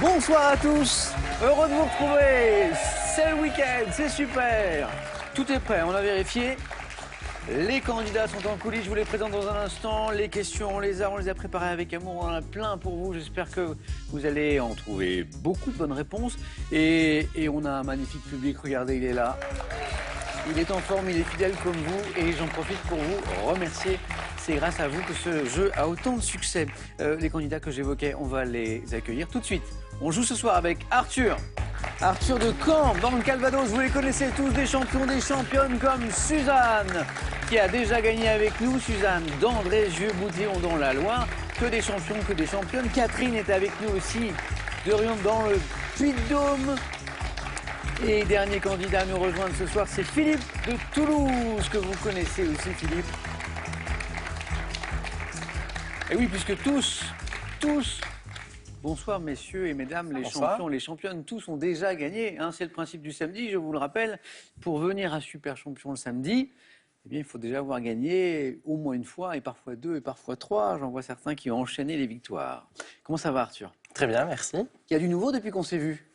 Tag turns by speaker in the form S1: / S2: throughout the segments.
S1: Bonsoir à tous, heureux de vous retrouver, c'est le week-end, c'est super. Tout est prêt, on a vérifié. Les candidats sont en coulisses, je vous les présente dans un instant. Les questions, on les a préparées avec amour, on en a plein pour vous. J'espère que vous allez en trouver beaucoup de bonnes réponses. Et on a un magnifique public, regardez, il est là. Il est en forme, il est fidèle comme vous et j'en profite pour vous remercier. C'est grâce à vous que ce jeu a autant de succès. Les candidats que j'évoquais, on va les accueillir tout de suite. On joue ce soir avec Arthur. Arthur de Caen, dans le Calvados. Vous les connaissez tous, des champions, des championnes comme Suzanne, qui a déjà gagné avec nous. Suzanne d'Andrézieux-Boutillon dans la Loire. Que des champions, que des championnes. Catherine est avec nous aussi, de Riom dans le Puy-de-Dôme. Et dernier candidat à nous rejoindre ce soir, c'est Philippe de Toulouse, que vous connaissez aussi, Philippe. Et oui, puisque tous, bonsoir messieurs et mesdames, les champions, les championnes, tous ont déjà gagné. Hein, c'est le principe du samedi, je vous le rappelle. Pour venir à Super Champion le samedi, eh bien, il faut déjà avoir gagné au moins une fois, et parfois deux, et parfois trois. J'en vois certains qui ont enchaîné les victoires. Comment ça va, Arthur?
S2: Très bien, merci.
S1: Il y a du nouveau depuis qu'on s'est vu.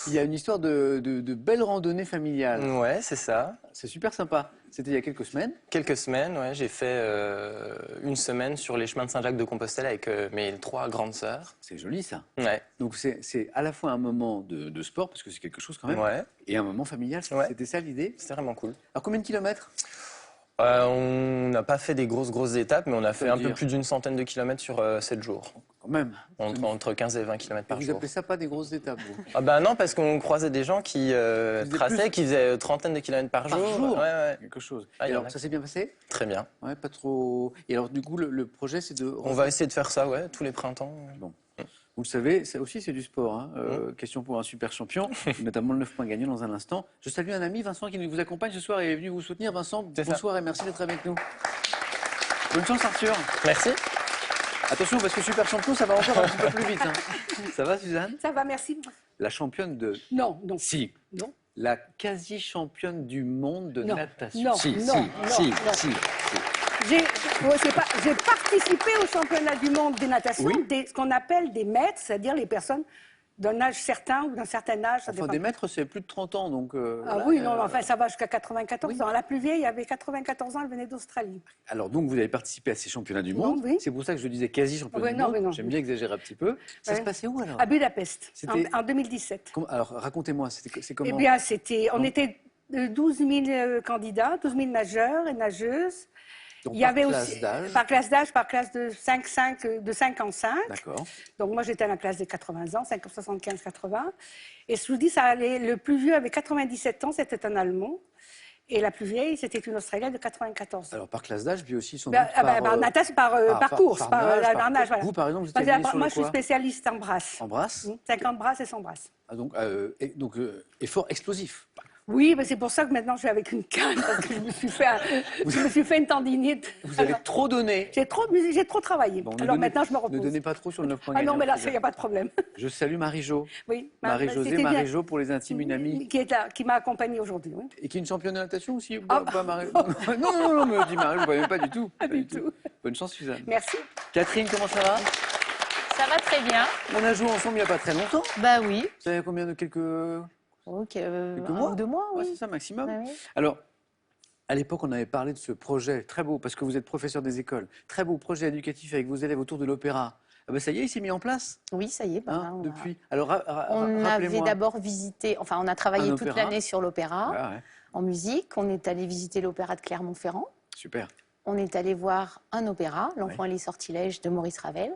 S1: Il y a une histoire de belles randonnées familiales.
S2: Ouais, c'est ça.
S1: C'est super sympa. C'était il y a quelques semaines.
S2: Quelques semaines, ouais. J'ai fait une semaine sur les chemins de Saint-Jacques-de-Compostelle avec mes 3 grandes sœurs.
S1: C'est joli, ça.
S2: Ouais.
S1: Donc c'est à la fois un moment de sport, parce que c'est quelque chose quand même,
S2: ouais.
S1: Et un moment familial.
S2: Ouais.
S1: C'était ça l'idée?
S2: C'était vraiment cool.
S1: Alors combien de kilomètres?
S2: On n'a pas fait des grosses étapes, mais on a fait un peu plus d'une centaine de kilomètres sur 7 jours.
S1: Quand même.
S2: Entre 15 et 20 km par jour.
S1: Vous appelez ça pas des grosses étapes, vous?
S2: Ah bah non, parce qu'on croisait des gens qui traçaient, qui faisaient trentaine de kilomètres par jour. Ouais.
S1: Quelque chose.
S2: Ah,
S1: et alors, ça s'est bien passé?
S2: Très bien.
S1: Ouais, pas trop. Et alors, du coup, le projet, c'est de...
S2: On va essayer de faire ça, ouais, tous les printemps.
S1: Bon. Vous le savez, ça aussi, c'est du sport. Hein. Question pour un super champion, notamment le 9 points gagnant dans un instant. Je salue un ami, Vincent, qui vous accompagne ce soir et est venu vous soutenir. Vincent, bonsoir et merci d'être avec nous. Bonne chance, Arthur.
S2: Merci.
S1: Attention, parce que super champion, ça va encore un petit peu plus vite. Hein. Ça va, Suzanne?
S3: Ça va, merci.
S1: La championne de...
S3: Non.
S1: Si.
S3: Non.
S1: La quasi-championne du monde de natation.
S3: Non.
S1: Si.
S3: J'ai participé au championnat du monde des natations, ce qu'on appelle des maîtres, c'est-à-dire les personnes d'un âge certain ou d'un certain âge.
S1: Enfin, des maîtres, c'est plus de 30 ans, donc...
S3: voilà, oui, non, enfin, ça va jusqu'à 94 ans. La plus vieille avait 94 ans, elle venait d'Australie.
S1: Alors, donc, vous avez participé à ces championnats du monde.
S3: Oui.
S1: C'est pour ça que je disais quasi-championnat du monde. J'aime bien exagérer un petit peu. Ça se passait où, alors?
S3: À Budapest, en 2017.
S1: Alors, racontez-moi, c'est comment?
S3: Eh bien, on était 12 000 candidats, 12 000 nageurs et nageuses.
S1: Donc,
S3: il y avait
S1: classe
S3: aussi
S1: d'âge.
S3: par classe de 5 en 5.
S1: D'accord.
S3: Donc moi j'étais à la classe des 80 ans, 75-80. Et je vous dis, ça allait, le plus vieux avait 97 ans, c'était un Allemand. Et la plus vieille, c'était une Australienne de 94 ans.
S1: Alors par classe d'âge, puis aussi sans
S3: doute
S1: par
S3: natation, par course, par nage. Voilà.
S1: Vous, par exemple, vous étiez sur
S3: moi,
S1: le
S3: je suis
S1: quoi?
S3: spécialiste en brasse.
S1: En brasse?
S3: 50 brasses et 100 brasses.
S1: Ah, donc effort explosif.
S3: Oui, mais c'est pour ça que maintenant je suis avec une canne, parce que je me suis fait une tendinite.
S1: Vous avez trop donné.
S3: J'ai trop travaillé.
S1: Bon,
S3: alors maintenant je me repose.
S1: Ne donnez pas trop sur le 9 points
S3: gagnants. Ah non, mais là, il n'y a pas de problème.
S1: Je salue Marie-Jo.
S3: Oui.
S1: Marie-Jo pour les intimes, une amie.
S3: Qui est là, qui m'a accompagnée aujourd'hui. Oui.
S1: Et qui est une championne de natation aussi pas Marie... Non, me dit Marie, pas du tout.
S3: Pas du tout.
S1: Bonne chance, Suzanne.
S3: Merci.
S1: Catherine, comment ça va?
S4: Ça va très bien.
S1: On a joué ensemble il n'y a pas très longtemps.
S4: Bah oui.
S1: Vous savez combien de quelques mois?
S4: 2 mois, oui.
S1: Ouais, c'est ça, maximum.
S4: Bah oui.
S1: Alors, à l'époque, on avait parlé de ce projet très beau, parce que vous êtes professeur des écoles. Très beau projet éducatif avec vos élèves autour de l'opéra. Ah ben ça y est, il s'est mis en place.
S4: Oui, ça y est.
S1: Depuis. Alors,
S4: on avait d'abord visité, enfin, on a travaillé toute l'année sur l'opéra, en musique. On est allé visiter l'opéra de Clermont-Ferrand.
S1: Super.
S4: On est allé voir un opéra, L'Enfant et les Sortilèges de Maurice Ravel.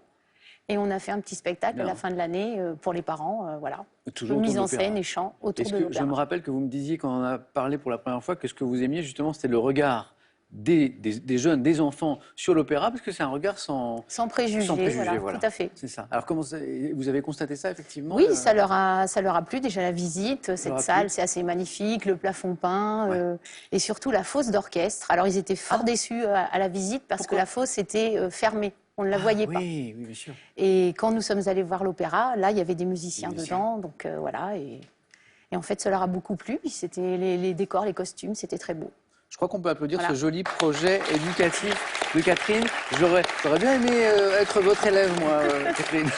S4: Et on a fait un petit spectacle à la fin de l'année pour les parents, voilà.
S1: Toujours
S4: mise en scène et chant autour de l'opéra.
S1: Je me rappelle que vous me disiez, quand on a parlé pour la première fois, que ce que vous aimiez justement, c'était le regard des jeunes, des enfants sur l'opéra, parce que c'est un regard sans préjugés, voilà.
S4: Tout à fait.
S1: C'est ça. Alors, vous avez constaté ça, effectivement?
S4: Oui, ça leur a plu, déjà la visite. Cette salle, c'est assez magnifique, le plafond peint, et surtout la fosse d'orchestre. Alors, ils étaient fort déçus à la visite, parce que la fosse était fermée. On ne la voyait pas.
S1: Oui, bien sûr.
S4: Et quand nous sommes allés voir l'opéra, là, il y avait des musiciens dedans. Donc voilà. Et en fait, ça leur a beaucoup plu. Puis c'était les décors, les costumes, c'était très beau.
S1: Je crois qu'on peut applaudir ce joli projet éducatif de Catherine. J'aurais bien aimé être votre élève, moi, Catherine.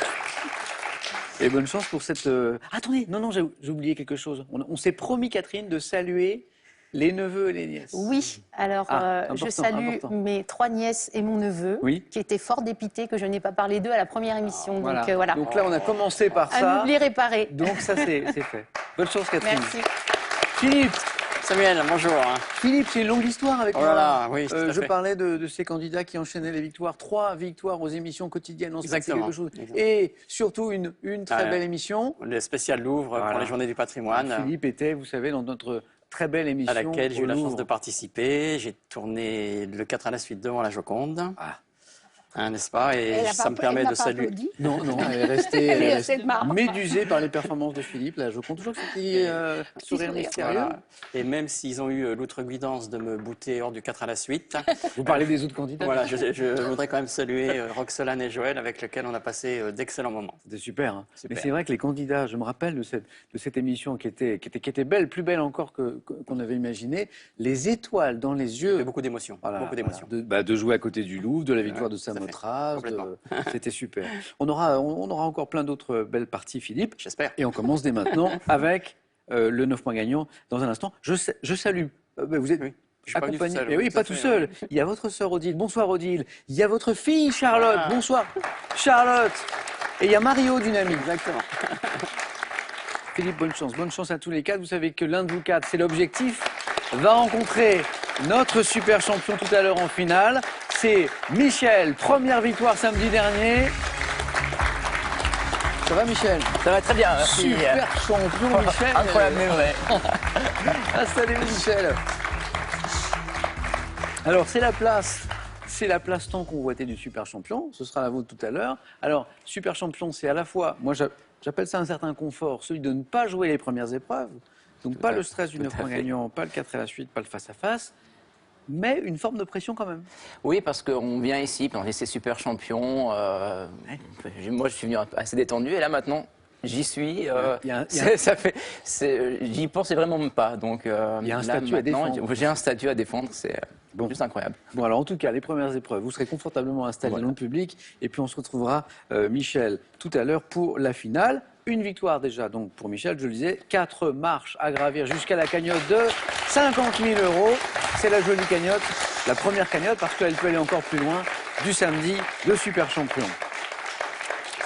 S1: Et bonne chance pour cette... Attendez, non, j'ai oublié quelque chose. On s'est promis, Catherine, de saluer les neveux et les nièces.
S4: Oui, alors je salue mes 3 nièces et mon neveu, qui étaient fort dépités que je n'ai pas parlé d'eux à la première émission.
S1: Voilà.
S4: Donc, voilà.
S1: Donc là, on a commencé par ça.
S4: Un oubli réparé.
S1: Donc ça, c'est fait. Bonne chance, Catherine.
S4: Merci.
S1: Philippe.
S5: Samuel, bonjour.
S1: Philippe, c'est une longue histoire avec moi.
S5: Voilà, oui, tout à
S1: je
S5: fait.
S1: parlais de ces candidats qui enchaînaient les victoires. 3 victoires aux émissions quotidiennes.
S5: Exactement.
S1: Et surtout une très belle émission.
S5: Le spécial Louvre pour les Journées du patrimoine.
S1: Philippe était, vous savez, dans notre très belle émission.
S5: À laquelle j'ai eu la chance de participer. J'ai tourné le 4 à la suite devant la Joconde. N'est-ce pas? Et ça me permet de saluer.
S1: Non, elle est restée médusée par les performances de Philippe. Là, je compte toujours ce petit sourire mystérieux.
S5: Voilà. Et même s'ils ont eu l'outrecuidance de me bouter hors du 4 à la suite.
S1: Vous parlez des autres candidats?
S5: Voilà, je voudrais quand même saluer Roxolane et Joël avec lesquels on a passé d'excellents moments.
S1: C'était super, hein.
S5: Super.
S1: Mais c'est vrai que les candidats, je me rappelle de cette émission qui était belle, plus belle encore qu'on avait imaginé. Les étoiles dans les yeux.
S5: Beaucoup d'émotions.
S1: Voilà,
S5: beaucoup d'émotions.
S1: De jouer à côté du Louvre, de la victoire de Samothrace. C'était super. On aura encore plein d'autres belles parties, Philippe.
S5: J'espère.
S1: Et on commence dès maintenant avec le 9 points gagnant dans un instant. Je salue. Vous êtes accompagné. Mais oui, pas tout seul. Il y a votre sœur Odile. Bonsoir Odile. Il y a votre fille Charlotte. Bonsoir Charlotte. Et il y a Mario Dynamique.
S5: Exactement.
S1: Philippe, bonne chance à tous les quatre. Vous savez que l'un de vous quatre, c'est l'objectif, va rencontrer notre super champion tout à l'heure en finale. C'est Michel, première victoire samedi dernier. Ça va Michel?
S2: Ça va très bien, merci.
S1: Super champion Michel.
S2: Incroyable, mais vrai.
S1: Installez-vous Michel. Alors c'est la place tant convoitée du super champion. Ce sera la vôtre tout à l'heure. Alors super champion, c'est à la fois, moi j'appelle ça un certain confort, celui de ne pas jouer les premières épreuves. Donc pas le stress du 9 points gagnant, pas le 4 à la suite, pas le face-à-face, mais une forme de pression quand même.
S2: Oui, parce qu'on vient ici, puis on est ces super champions. Moi, je suis venu assez détendu, et là maintenant, j'y suis. J'y pensais vraiment même pas. Donc,
S1: il y a un statut à défendre.
S2: J'ai un statut à défendre, c'est juste incroyable.
S1: Bon, alors en tout cas, les premières épreuves, vous serez confortablement installés dans le public, et puis on se retrouvera, Michel, tout à l'heure pour la finale. Une victoire déjà donc pour Michel, je le disais, 4 marches à gravir jusqu'à la cagnotte de 50 000 €. C'est la jolie cagnotte, la première cagnotte, parce qu'elle peut aller encore plus loin, du samedi, le super champion.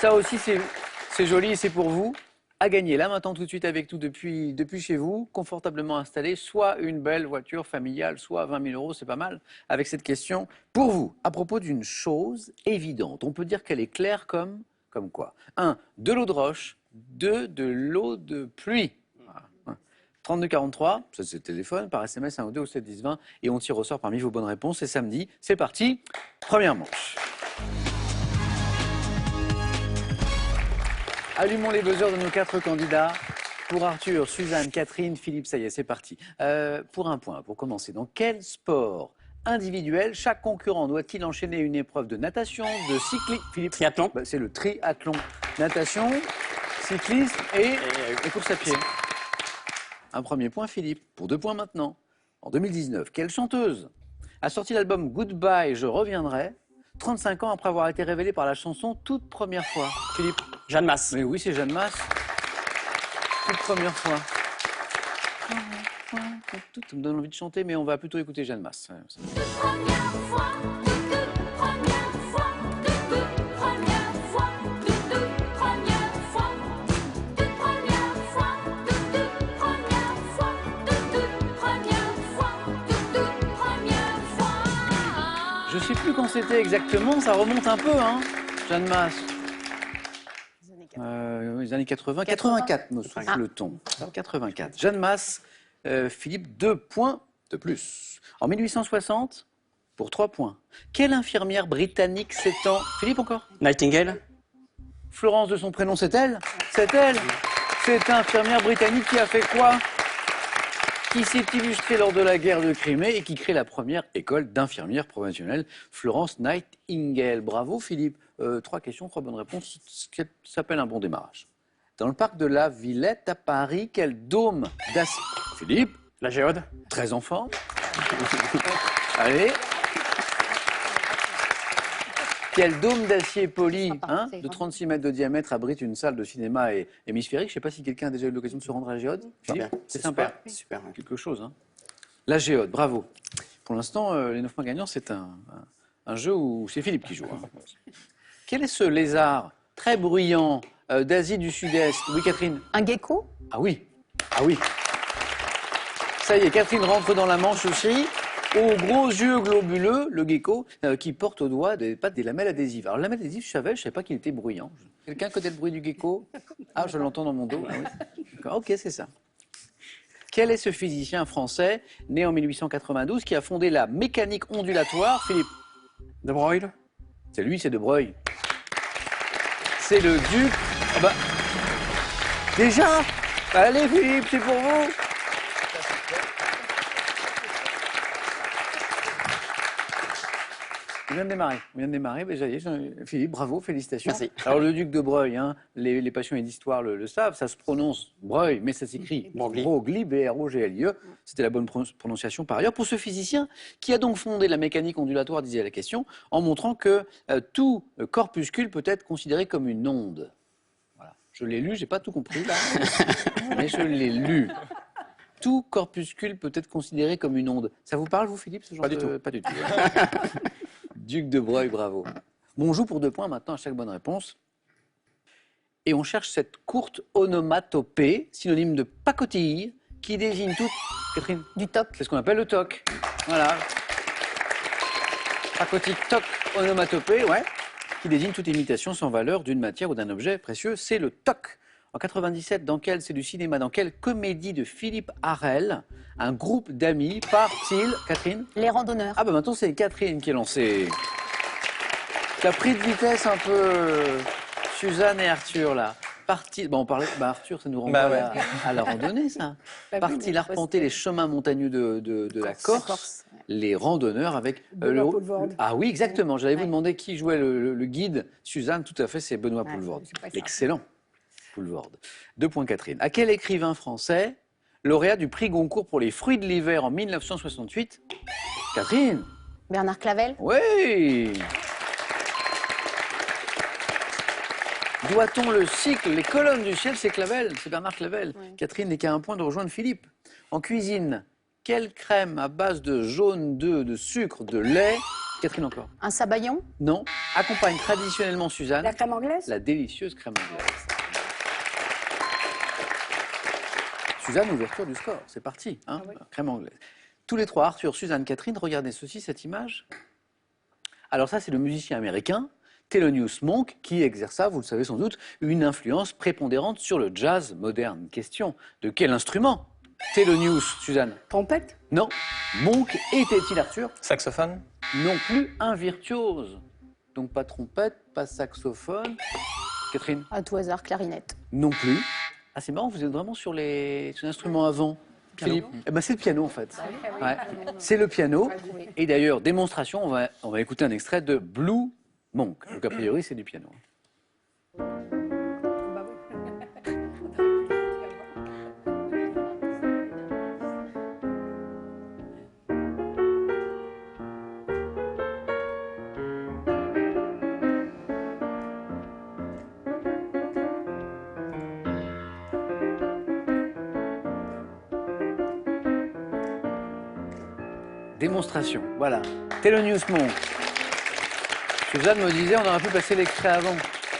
S1: Ça aussi, c'est joli et c'est pour vous. À gagner là maintenant tout de suite avec tout depuis chez vous, confortablement installé, soit une belle voiture familiale, soit 20 000 €, c'est pas mal, avec cette question pour vous, à propos d'une chose évidente. On peut dire qu'elle est claire comme quoi? 1, de l'eau de roche. 2, de l'eau de pluie. 3243, ça c'est le téléphone, par SMS 1 ou 2 au 7 10 20 et on tire au sort parmi vos bonnes réponses. C'est samedi, c'est parti, première manche. Allumons les buzzers de nos 4 candidats. Pour Arthur, Suzanne, Catherine, Philippe, ça y est, c'est parti. Pour un point, pour commencer, dans quel sport individuel chaque concurrent doit-il enchaîner une épreuve de natation, de cyclisme? Philippe,
S5: triathlon.
S1: C'est le triathlon. Natation, cyclisme et course à pied. Un premier point, Philippe. Pour 2 points maintenant. En 2019, quelle chanteuse a sorti l'album Goodbye, je reviendrai, 35 ans après avoir été révélée par la chanson toute première fois? Philippe.
S5: Jeanne Masse.
S1: Mais oui, c'est Jeanne Masse. Toute première fois. Ça me donne envie de chanter, mais on va plutôt écouter Jeanne Masse. Je sais plus quand c'était exactement, ça remonte un peu, hein, Jeanne Masse. Les années 80, 84 me souffle le ton. 84. Jeanne Masse, Philippe, 2 points de plus. En 1860, pour 3 points. Quelle infirmière britannique s'étend... Philippe encore?
S5: Nightingale.
S1: Florence de son prénom, c'est elle? C'est elle. Cette infirmière britannique qui a fait quoi? Qui s'est illustrée lors de la guerre de Crimée et qui crée la première école d'infirmières professionnelles, Florence Nightingale. Bravo Philippe. 3 questions, 3 bonnes réponses, ce qui s'appelle un bon démarrage. Dans le parc de la Villette à Paris, quel dôme d'acier? Philippe?
S5: La Géode.
S1: Très en forme. Allez. Quel dôme d'acier poli
S3: Sympa,
S1: hein,
S3: c'est
S1: de
S3: grand.
S1: 36 mètres de diamètre abrite une salle de cinéma hémisphérique? Je ne sais pas si quelqu'un a déjà eu l'occasion de se rendre à la Géode. Philippe,
S5: Bien.
S1: c'est sympa.
S5: Super, super.
S1: Quelque chose. Hein. La Géode, bravo. Pour l'instant, les 9 points gagnants, c'est un jeu où c'est Philippe qui joue. Hein. Quel est ce lézard très bruyant d'Asie du Sud-Est? Oui, Catherine?
S4: Un gecko?
S1: Ah oui, ah oui. Ça y est, Catherine rentre dans la Manche aussi. Aux gros yeux globuleux, le gecko, qui porte au doigt des pattes des lamelles adhésives. Alors, lamelles adhésives, je savais pas qu'il était bruyant. Quelqu'un connaît le bruit du gecko? Ah, je l'entends dans mon dos. Ah, oui. D'accord, ok, c'est ça. Quel est ce physicien français, né en 1892, qui a fondé la mécanique ondulatoire? Philippe?
S5: De Broglie?
S1: C'est lui, c'est De Broglie. C'est le duc. Ah bah. Déjà? Allez, Philippe, c'est pour vous. On vient de démarrer, mais ça y est, Philippe, bravo, félicitations.
S5: Merci.
S1: Alors le duc de Broglie, hein, les passionnés d'histoire le savent, ça se prononce Broglie, mais ça s'écrit
S5: Broglie.
S1: Broglie, B-R-O-G-L-I-E. C'était la bonne prononciation par ailleurs. Pour ce physicien qui a donc fondé la mécanique ondulatoire, disait la question, en montrant que tout corpuscule peut être considéré comme une onde. Voilà. Je l'ai lu, j'ai pas tout compris là, mais je l'ai lu. Tout corpuscule peut être considéré comme une onde. Ça vous parle, vous, Philippe, ce genre
S5: Pas du
S1: de...
S5: tout.
S1: Pas du tout. Duc de Broglie, bravo. Bon, on joue pour 2 points maintenant à chaque bonne réponse. Et on cherche cette courte onomatopée, synonyme de pacotille, qui désigne toute... Catherine?
S4: Du toc?
S1: C'est ce qu'on appelle le toc. Voilà. Pacotille, toc, onomatopée, ouais. Qui désigne toute imitation sans valeur d'une matière ou d'un objet précieux. C'est le toc. En 97, dans quelle, c'est du cinéma, dans quelle comédie de Philippe Harel, un groupe d'amis part-il, Catherine?
S4: Les randonneurs.
S1: Ah bah maintenant c'est Catherine qui est lancée. Qui a pris de vitesse un peu Suzanne et Arthur là. Parti, on parlait, Arthur, ça nous renvoie à la randonnée ça.
S3: oui,
S1: Parti
S3: mais
S1: arpenter les chemins montagneux de la Corse,
S4: ouais.
S1: les randonneurs avec
S3: Benoît Poelvoorde.
S1: Ah oui, exactement. J'allais vous demander qui jouait le guide. Suzanne, tout à fait, c'est Benoît
S3: Ouais,
S1: Poelvoorde.
S3: c'est pas ça.
S1: Excellent. Poelvoorde. 2 points Catherine. À quel écrivain français, lauréat du prix Goncourt pour les fruits de l'hiver en 1968? Catherine?
S4: Bernard Clavel?
S1: Oui. Doit-on le cycle, les colonnes du ciel, c'est Clavel, c'est Bernard Clavel.
S4: Oui.
S1: Catherine n'est qu'à un point de rejoindre Philippe. En cuisine, quelle crème à base de jaune d'œuf, de sucre, de lait? Catherine encore?
S4: Un sabayon?
S1: Non. Accompagne traditionnellement Suzanne
S3: La crème anglaise?
S1: la délicieuse crème anglaise. Suzanne, ouverture du score, c'est parti, hein,
S3: Ah oui.
S1: crème anglaise. Tous les 3, Arthur, Suzanne, Catherine, regardez ceci, cette image. Alors ça, c'est le musicien américain Thelonious Monk qui exerça, vous le savez sans doute, une influence prépondérante sur le jazz moderne. Question, de quel instrument Thelonious, Suzanne?
S3: Trompette?
S1: Non. Monk était-il, Arthur?
S6: Saxophone?
S1: Non plus un virtuose. Donc pas trompette, pas saxophone. Catherine?
S4: À tout hasard, clarinette.
S1: Non plus. Ah, c'est marrant, vous êtes vraiment sur les instruments avant. Philippe? Eh ben, c'est le piano en fait. Ouais. C'est le piano. Et d'ailleurs, démonstration, on va écouter un extrait de Blue Monk. Donc a priori, c'est du piano.
S3: Bah oui.
S1: Démonstration, voilà. Thelonious Monk. Suzanne me disait, on aurait pu passer l'extrait avant.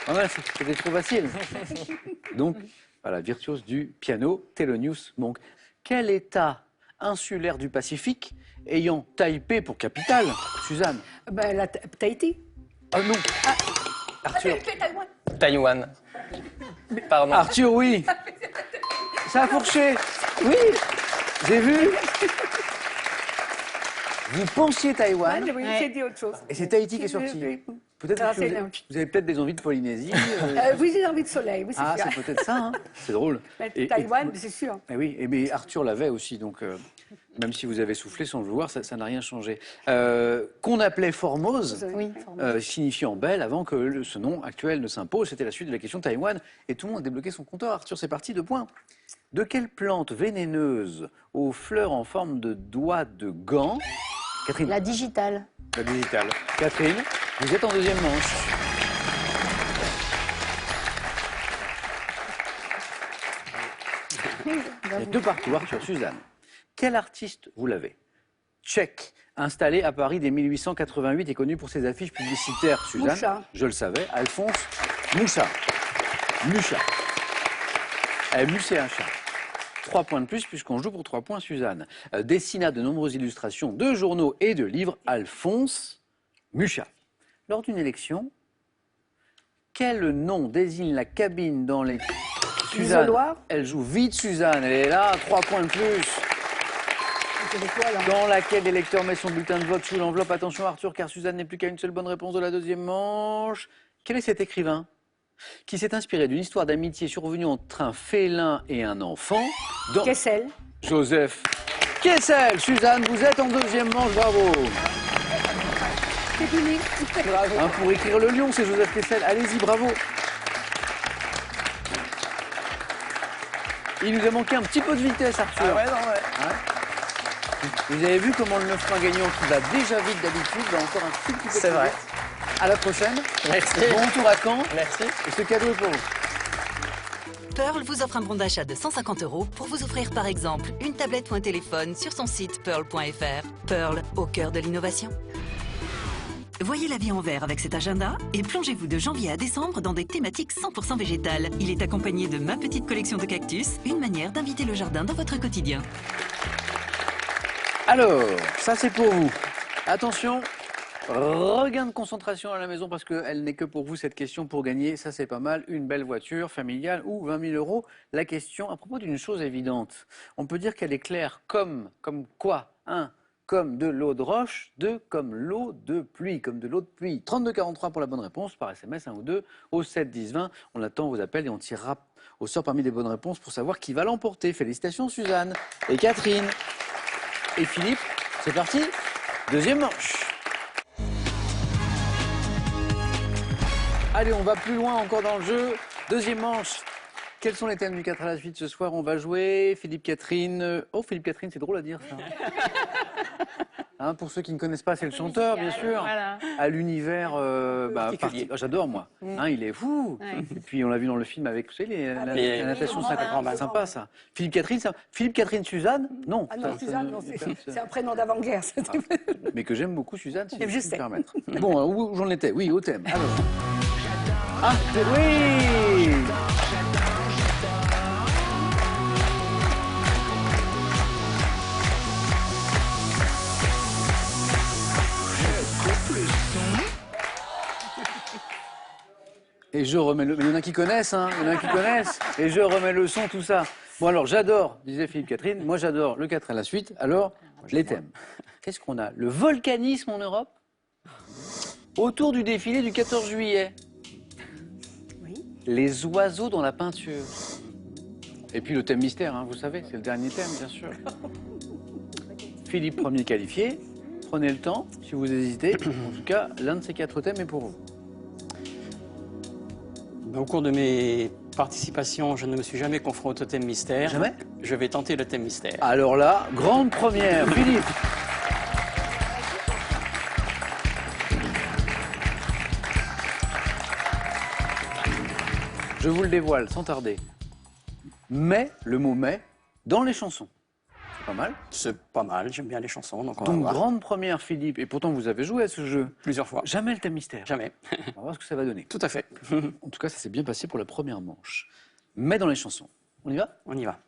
S1: Ah ouais, c'était trop facile. Donc, voilà, virtuose du piano, Thelonious Monk. Quel État insulaire du Pacifique ayant Taipei pour capitale, Suzanne?
S3: Ben, Tahiti?
S1: Ah non. Arthur.
S6: Taïwan. Pardon.
S1: Arthur, oui. Ça a fourché. Oui, j'ai vu. Vous pensiez Taïwan,
S3: Oui, j'ai dit autre chose.
S1: et c'est Tahiti qui est sorti. Peut-être
S3: Ah,
S1: que
S3: c'est
S1: vous avez peut-être des envies de Polynésie.
S3: Oui, j'ai envie de soleil, oui, c'est
S1: Ah,
S3: sûr.
S1: c'est peut-être ça, hein. C'est drôle.
S3: Mais
S1: Et-
S3: Taïwan, c'est sûr.
S1: Eh oui, mais Arthur l'avait aussi, donc même si vous avez soufflé sans le vouloir, ça n'a rien changé. Qu'on appelait Formose,
S4: Oui,
S1: signifiant belle, avant que ce nom actuel ne s'impose. C'était la suite de la question Taïwan, et tout le monde a débloqué son compteur. Arthur, c'est parti, 2 points. De quelle plante vénéneuse aux fleurs en forme de doigts de gant? Catherine.
S4: La digitale.
S1: La digitale. Catherine. Vous êtes en deuxième manche. Il y a 2 partout, Arthur, Suzanne. Quel artiste vous l'avez? Tchèque, installé à Paris dès 1888 et connu pour ses affiches publicitaires, Suzanne.
S3: Moucha.
S1: Je le savais, Alphonse Moucha. Mucha. M-U-C-H-A. 3 points de plus puisqu'on joue pour 3 points, Suzanne. Dessina de nombreuses illustrations de journaux et de livres, Alphonse Mucha. Lors d'une élection, quel nom désigne la cabine dans les... Suzanne,
S3: L'isoloir.
S1: elle joue vite, Suzanne, elle est là, 3 points de plus. Dans laquelle l'électeur met son bulletin de vote sous l'enveloppe. Attention Arthur, car Suzanne n'est plus qu'à une seule bonne réponse de la deuxième manche. Quel est cet écrivain qui s'est inspiré d'une histoire d'amitié survenue entre un félin et un enfant dans...
S3: Kessel.
S1: Joseph Kessel. Suzanne, vous êtes en deuxième manche, bravo.
S3: C'est fini.
S1: Hein, pour écrire le lion, c'est Joseph Kessel. Allez-y, bravo. Il nous a manqué un petit peu de vitesse, Arthur.
S6: Ah ouais, non, ouais.
S1: Hein? Vous avez vu comment le 9 points gagnant qui va déjà vite d'habitude va encore un tout petit peu
S6: C'est
S1: plus
S6: vrai.
S1: vite. À la prochaine.
S6: Merci.
S1: Bon retour à Caen.
S6: Merci.
S1: Et ce cadeau est pour vous.
S7: Pearl vous offre un bon d'achat de 150 € pour vous offrir par exemple une tablette ou un téléphone sur son site pearl.fr. Pearl, au cœur de l'innovation. Voyez la vie en vert avec cet agenda et plongez-vous de janvier à décembre dans des thématiques 100% végétales. Il est accompagné de ma petite collection de cactus, une manière d'inviter le jardin dans votre quotidien.
S1: Alors, ça c'est pour vous. Attention, regain de concentration à la maison parce qu'elle n'est que pour vous cette question pour gagner, ça c'est pas mal, une belle voiture familiale ou 20 000 €. La question à propos d'une chose évidente, on peut dire qu'elle est claire comme quoi, hein? Comme de l'eau de roche, 2 comme l'eau de pluie, comme de l'eau de pluie. 32-43 pour la bonne réponse, par SMS 1 ou 2, au 7-10-20. On attend vos appels et on tirera au sort parmi les bonnes réponses pour savoir qui va l'emporter. Félicitations Suzanne et Catherine. Et Philippe, c'est parti, deuxième manche. Allez, on va plus loin encore dans le jeu. Deuxième manche. Quels sont les thèmes du 4 à la suite ce soir? On va jouer Philippe Catherine. Oh, Philippe Catherine, c'est drôle à dire ça. Hein, pour ceux qui ne connaissent pas, c'est le chanteur, bien sûr.
S4: Voilà.
S1: À l'univers particulier. J'adore, moi. Hein, il est fou.
S4: Ouais.
S1: Et puis, on l'a vu dans le film avec, vous savez,
S5: les
S1: la natation,
S3: grands
S1: c'est sympa, ça. Philippe Catherine, Suzanne? Non.
S3: Ah non,
S1: Ça,
S3: Suzanne, non, c'est un prénom d'avant-guerre.
S1: mais que j'aime beaucoup, Suzanne, si je
S3: Je
S1: puis me
S3: sais.
S1: permettre. Bon, où j'en étais? Oui, au thème. Alors. Ah, oui! Et je remets le... Mais il y en a qui connaissent, hein. Il y en a qui connaissent. Et je remets le son, tout ça. Bon, alors, j'adore, disait Philippe Catherine, moi j'adore le 4 à la suite. Alors, les thèmes. Qu'est-ce qu'on a? Le volcanisme en Europe autour du défilé du 14 juillet.
S3: Oui.
S1: Les oiseaux dans la peinture. Et puis le thème mystère, hein, vous savez, c'est le dernier thème, bien sûr. Philippe, premier qualifié. Prenez le temps, si vous hésitez. En tout cas, l'un de ces 4 thèmes est pour vous.
S5: Au cours de mes participations, je ne me suis jamais confronté au thème mystère.
S1: Jamais?
S5: Je vais tenter le thème mystère.
S1: Alors là, grande première, Philippe. Je vous le dévoile sans tarder. Mais, le mot mais, dans les chansons. C'est pas mal.
S5: C'est pas mal, j'aime bien les chansons, donc on va
S1: Donc,
S5: voir.
S1: grande première, Philippe. Et pourtant, vous avez joué à ce jeu.
S5: Plusieurs fois.
S1: Jamais le thème mystère.
S5: Jamais.
S1: On va voir ce que ça va donner.
S5: Tout à fait.
S1: En tout cas, ça s'est bien passé pour la première manche. Mais dans les chansons. On y va?
S5: On y va.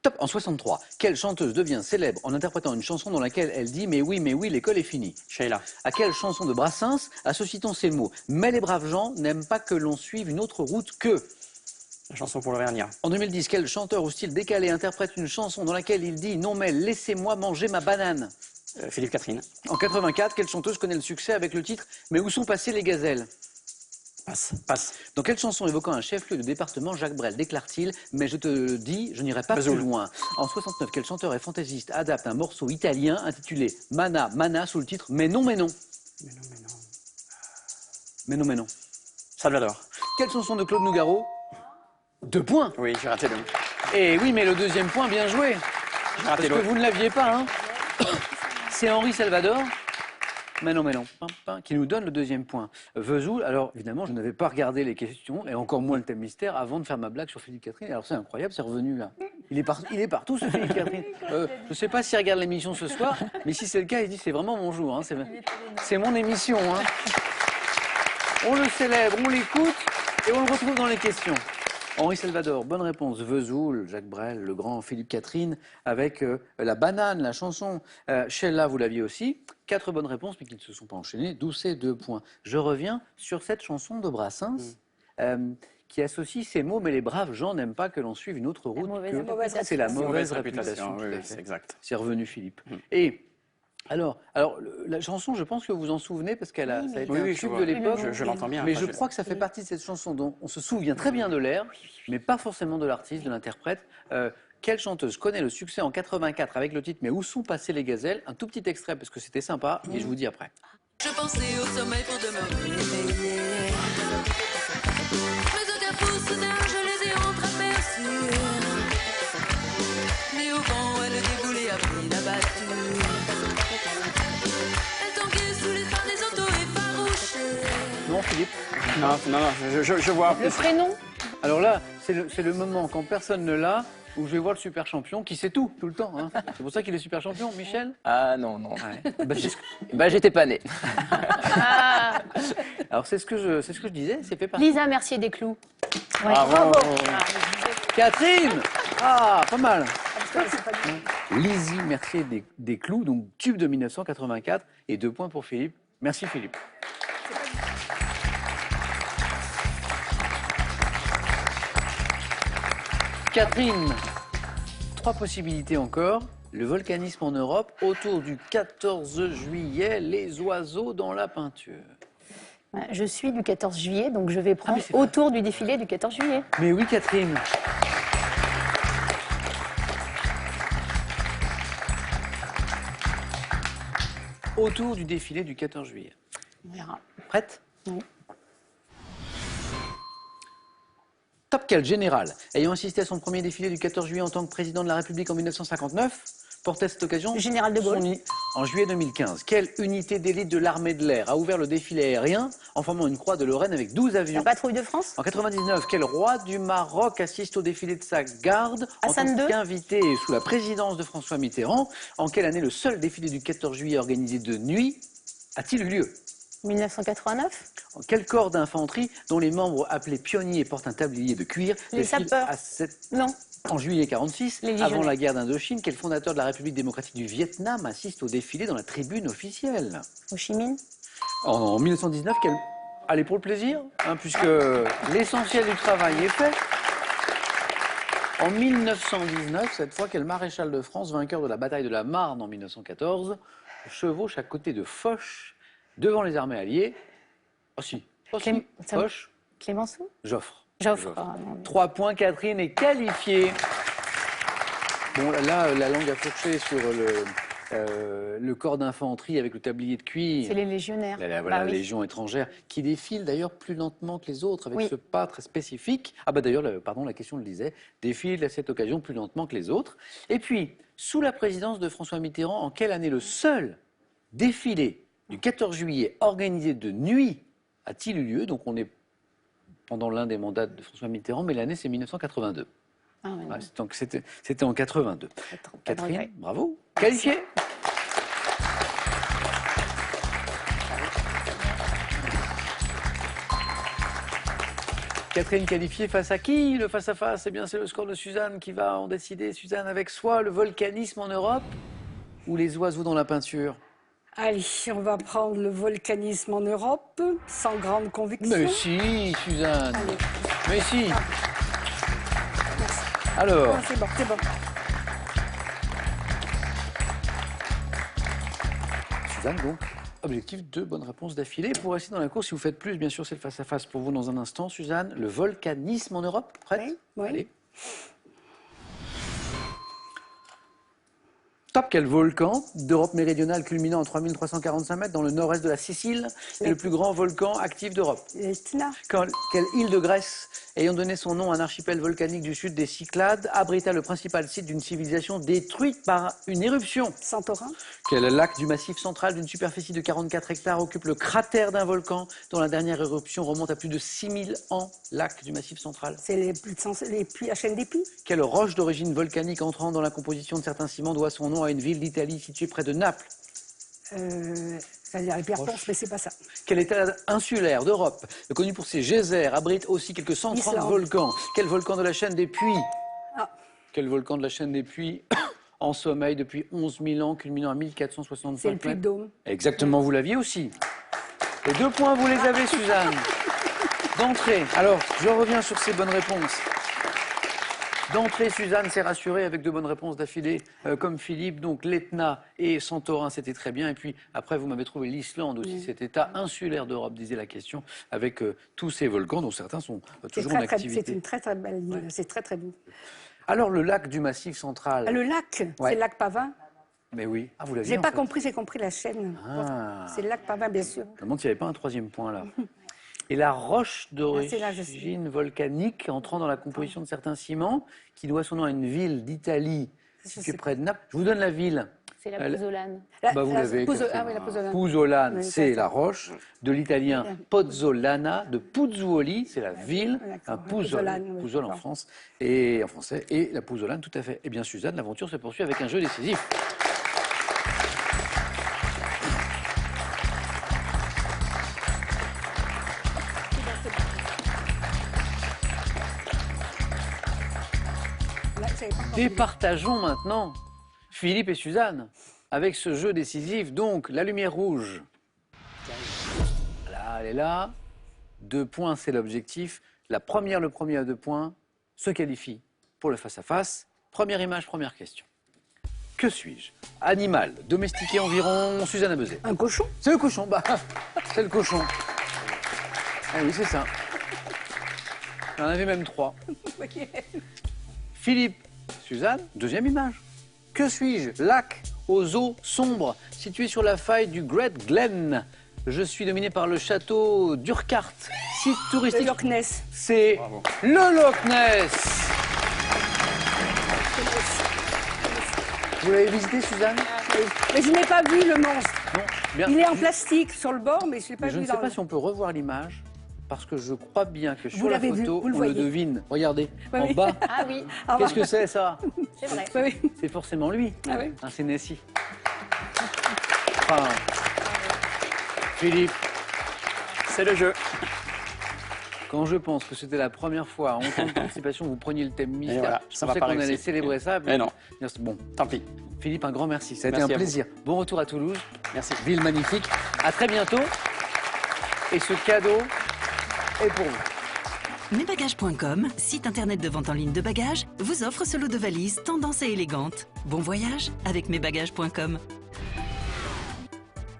S1: Top. En 63, quelle chanteuse devient célèbre en interprétant une chanson dans laquelle elle dit « mais oui, l'école est finie ».
S5: Sheila.
S1: À quelle chanson de Brassens associe-t-on ces mots? « Mais les braves gens n'aiment pas que l'on suive une autre route que ».
S5: La chanson pour l'Auvergnat.
S1: En 2010, quel chanteur au style décalé interprète une chanson dans laquelle il dit « non mais laissez-moi manger ma banane ».
S5: Philippe Catherine.
S1: En 84, quelle chanteuse connaît le succès avec le titre « mais où sont passées les gazelles ».
S5: Passe. Passe.
S1: Dans quelle chanson évoquant un chef-lieu de département, Jacques Brel déclare-t-il « mais je te le dis, je n'irai pas
S5: Vesoul.
S1: plus loin ». En 69, quel chanteur et fantaisiste adapte un morceau italien intitulé « Mana, Mana » sous le titre « Mais non, mais non ».
S5: Mais non, mais non.
S1: Mais non, mais non.
S5: Salvador.
S1: Quelle chanson de Claude Nougaro? 2 points.
S5: Oui, j'ai raté le.
S1: Et oui, mais le deuxième point, bien joué.
S5: J'ai
S1: Parce
S5: raté
S1: que
S5: le.
S1: vous ne l'aviez pas, hein. C'est Henri Salvador. Mais non, qui nous donne le deuxième point. Vesoul, alors évidemment, je n'avais pas regardé les questions, et encore moins le thème mystère, avant de faire ma blague sur Philippe Catherine. Alors c'est incroyable, c'est revenu là. Il est partout, ce Philippe Catherine. Je ne sais pas s'il regarde l'émission ce soir, mais si c'est le cas, il dit c'est vraiment mon jour. Hein, c'est mon émission. Hein. On le célèbre, on l'écoute, et on le retrouve dans les questions. Henri Salvador, bonne réponse. Vesoul, Jacques Brel, le grand Philippe Catherine, avec la banane, la chanson. Sheila, vous l'aviez aussi. 4 bonnes réponses, mais qui ne se sont pas enchaînées, d'où ces 2 points. Je reviens sur cette chanson de Brassens, qui associe ces mots, mais les braves gens n'aiment pas que l'on suive une autre route. C'est la mauvaise réputation.
S5: Oui, c'est exact.
S1: C'est revenu, Philippe. Et alors, la chanson, je pense que vous en souvenez, parce qu'elle a, ça a été un tube de l'époque.
S5: Je l'entends bien.
S1: Mais je crois que ça fait partie de cette chanson dont on se souvient très bien de l'air, mais pas forcément de l'artiste, de l'interprète. Quelle chanteuse connaît le succès en 84 avec le titre « Mais où sont passées les gazelles ?» Un tout petit extrait, parce que c'était sympa, et je vous dis après.
S8: Je pensais au sommeil pour demain réveiller. Mes autres fous soudain, je les ai entreaperçus. Mais au vent, elle déboulait à prix d'abattu. Elle tanguait sous les phares des autos effarouchés.
S1: Non, Philippe?
S5: Non, je vois.
S4: Le prénom?
S1: Alors là, c'est le moment quand personne ne l'a, où je vais voir le super champion qui sait tout le temps. Hein. C'est pour ça qu'il est super champion, Michel.
S2: Ah non.
S1: Ouais.
S2: J'étais pas né.
S1: Alors c'est ce que je disais, c'est fait partie.
S4: Lisa Mercier des Clous.
S5: Ouais. Bravo.
S1: Catherine. Ah, pas mal. Lizzie Mercier des Clous, donc tube de 1984, et 2 points pour Philippe. Merci Philippe. Catherine, 3 possibilités encore. Le volcanisme en Europe, autour du 14 juillet, les oiseaux dans la peinture.
S4: Je suis du 14 juillet, donc je vais prendre autour du défilé du 14 juillet.
S1: Mais oui, Catherine. Autour du défilé du 14 juillet.
S4: On verra.
S1: Prête?
S4: Oui.
S1: Top quel général, ayant assisté à son premier défilé du 14 juillet en tant que président de la République en 1959, portait à cette occasion
S4: Le général de Gaulle.
S1: En juillet 2015. Quelle unité d'élite de l'armée de l'air a ouvert le défilé aérien en formant une croix de Lorraine avec 12 avions?
S4: La patrouille de France.
S1: En 99, quel roi du Maroc assiste au défilé de sa garde
S4: Hassan
S1: en tant
S4: II.
S1: qu'invité sous la présidence de François Mitterrand? En quelle année le seul défilé du 14 juillet organisé de nuit a-t-il eu lieu?
S4: 1989.
S1: Quel corps d'infanterie, dont les membres appelés pionniers portent un tablier de cuir,
S4: Les
S1: défile
S4: sapeurs. Non.
S1: En juillet 46,
S4: Les
S1: avant
S4: légionnaires.
S1: la guerre d'Indochine, quel fondateur de la République démocratique du Vietnam assiste au défilé dans la tribune officielle?
S4: Ho Chi Minh.
S1: En 1919, allez pour le plaisir, hein, puisque l'essentiel du travail est fait. En 1919, cette fois, quel maréchal de France, vainqueur de la bataille de la Marne en 1914, chevauche à côté de Foch, devant les armées alliées? Oh si, Foch,
S4: Clémenceau.
S1: Joffre.
S4: Joffre. Ah, non.
S1: 3 points, Catherine est qualifiée. Bon, là, la langue a fourché sur le corps d'infanterie avec le tablier de cuir.
S4: C'est les légionnaires.
S1: La Légion étrangère, qui défile d'ailleurs plus lentement que les autres, avec
S4: Oui.
S1: ce pas très spécifique. Ah bah d'ailleurs, la question le disait, défile à cette occasion plus lentement que les autres. Et puis, sous la présidence de François Mitterrand, en quelle année le seul défilé du 14 juillet organisé de nuit a-t-il eu lieu? Donc on est pendant l'un des mandats de François Mitterrand, mais l'année c'est 1982.
S4: Ah, ouais,
S1: Ouais, donc c'était en 82.
S4: pas de
S1: Catherine,
S4: regret.
S1: bravo. Qualifiée. Catherine qualifiée face à qui? Le face-à-face, eh bien c'est le score de Suzanne qui va en décider. Suzanne, avec soit le volcanisme en Europe ou les oiseaux dans la peinture?
S3: Allez, on va prendre le volcanisme en Europe, sans grande conviction.
S1: Mais si, Suzanne.
S3: Allez.
S1: Mais si. Alors,
S3: Ah, c'est bon, c'est bon.
S1: Suzanne, donc, objectif 2 bonnes réponses d'affilée. Pour rester dans la course, si vous faites plus, bien sûr, c'est le face-à-face pour vous dans un instant. Suzanne, le volcanisme en Europe, prête?
S3: Oui.
S1: Allez. Top. Stop, quel volcan d'Europe méridionale culminant en 3345 mètres dans le nord-est de la Sicile est le plus grand volcan actif d'Europe?
S3: L'Etna.
S1: Quelle île de Grèce, ayant donné son nom à un archipel volcanique du sud des Cyclades, abrita le principal site d'une civilisation détruite par une éruption?
S3: Santorin.
S1: Quel lac du Massif central d'une superficie de 44 hectares occupe le cratère d'un volcan dont la dernière éruption remonte à plus de 6000 ans? Lac du Massif central.
S3: C'est les puits, la chaîne des puits.
S1: Quelle roche d'origine volcanique entrant dans la composition de certains ciments doit son nom à une ville d'Italie située près de Naples?
S3: C'est-à-dire les pierres ponces, mais c'est pas ça.
S1: Quel état insulaire d'Europe, connu pour ses geysers, abrite aussi quelques 130
S3: L'Islande.
S1: volcans? Quel volcan de la chaîne des Puys?
S3: Ah.
S1: Quel volcan de la chaîne des Puys en sommeil depuis 11 000 ans, culminant à 1465
S3: C'est le puits de
S1: mètres?
S3: Dôme.
S1: Exactement, vous l'aviez aussi. Les 2 points, vous les avez, Suzanne. D'entrée. Alors, je reviens sur ces bonnes réponses. D'entrée, Suzanne s'est rassurée avec 2 bonnes réponses d'affilée, comme Philippe. Donc, l'Etna et Santorin, c'était très bien. Et puis, après, vous m'avez trouvé l'Islande aussi, cet état insulaire d'Europe, disait la question, avec tous ces volcans, dont certains sont toujours en activité.
S3: C'est une très très belle île. C'est très très beau.
S1: Alors, le lac du Massif central.
S3: Ah, le lac,
S1: Ouais.
S3: c'est le lac Pavin.
S1: Mais oui. Ah, vous l'aviez
S3: J'ai
S1: en
S3: pas
S1: fait.
S3: compris, j'ai compris la chaîne.
S1: Ah.
S3: C'est le lac Pavin, bien sûr.
S1: Je me demande s'il n'y avait pas un 3e point là. Et la roche
S3: c'est là, je sais.
S1: d'origine volcanique entrant dans la composition de certains ciments, qui doit son nom à une ville d'Italie située près de Naples. Je vous donne la ville.
S4: C'est la Pouzzolane.
S1: Bah, vous l'avez.
S3: Ah oui, la Pouzzolane.
S1: Pouzzolane,
S3: Oui,
S1: c'est
S3: ça.
S1: la roche. De l'italien Pozzolana, de Puzzuoli, c'est la ville.
S3: D'accord,
S1: Un Pouzzol,
S3: Pouzzolane, oui,
S1: Pouzzol en
S3: d'accord.
S1: France et en français. Et la Pouzzolane, tout à fait. Eh bien, Suzanne, l'aventure se poursuit avec un jeu décisif.
S3: Là, j'avais pas compris.
S1: Départageons maintenant Philippe et Suzanne avec ce jeu décisif. Donc, la lumière rouge. Là, elle est là. 2 points, c'est l'objectif. Le premier à 2 points, se qualifie pour le face-à-face. Première image, première question. Que suis-je? Animal, domestiqué environ, Suzanne Abezé.
S3: Un cochon.
S1: C'est le cochon, bah, c'est le cochon. Ah oui, c'est ça. Il y en avait même 3. Philippe, Suzanne, 2e image. Que suis-je? Lac aux eaux sombres, situé sur la faille du Great Glen. Je suis dominé par le château d'Urquhart, site
S3: Le
S1: touristique.
S3: Loch Ness.
S1: C'est le Loch Ness. Vous l'avez visité, Suzanne?
S3: Mais je n'ai pas vu le monstre.
S1: Non. Bien.
S3: Il est en plastique sur le bord, mais je ne l'ai pas
S1: Je
S3: vu
S1: ne sais
S3: dans
S1: pas
S3: le...
S1: si on peut revoir l'image, parce que je crois bien que
S3: Vous
S1: sur la
S3: l'avez vu,
S1: photo,
S3: vous le
S1: on le
S3: voyez.
S1: devine. Regardez,
S3: Oui,
S1: en
S3: oui.
S1: bas.
S4: Ah oui,
S3: Ah,
S1: Qu'est-ce que c'est, ça?
S4: c'est vrai.
S3: Oui.
S1: C'est forcément lui.
S3: Ah oui.
S1: Hein, c'est Nessie. Enfin, Philippe,
S5: C'est le jeu.
S1: quand je pense que c'était la première fois en tant que participation, vous preniez le thème mystère,
S5: voilà,
S1: je
S5: ça va
S1: pensais
S5: pas
S1: qu'on allait
S5: réussir.
S1: célébrer ça.
S5: Mais non.
S1: Bon,
S5: Tant pis.
S1: Philippe, un grand merci. Ça a été
S5: Merci
S1: un
S5: à vous.
S1: plaisir. Bon retour à Toulouse.
S5: Merci.
S1: Ville magnifique. À très bientôt. Et ce cadeau est pour vous.
S7: Mesbagages.com, site internet de vente en ligne de bagages, vous offre ce lot de valises tendance et élégante. Bon voyage avec mesbagages.com.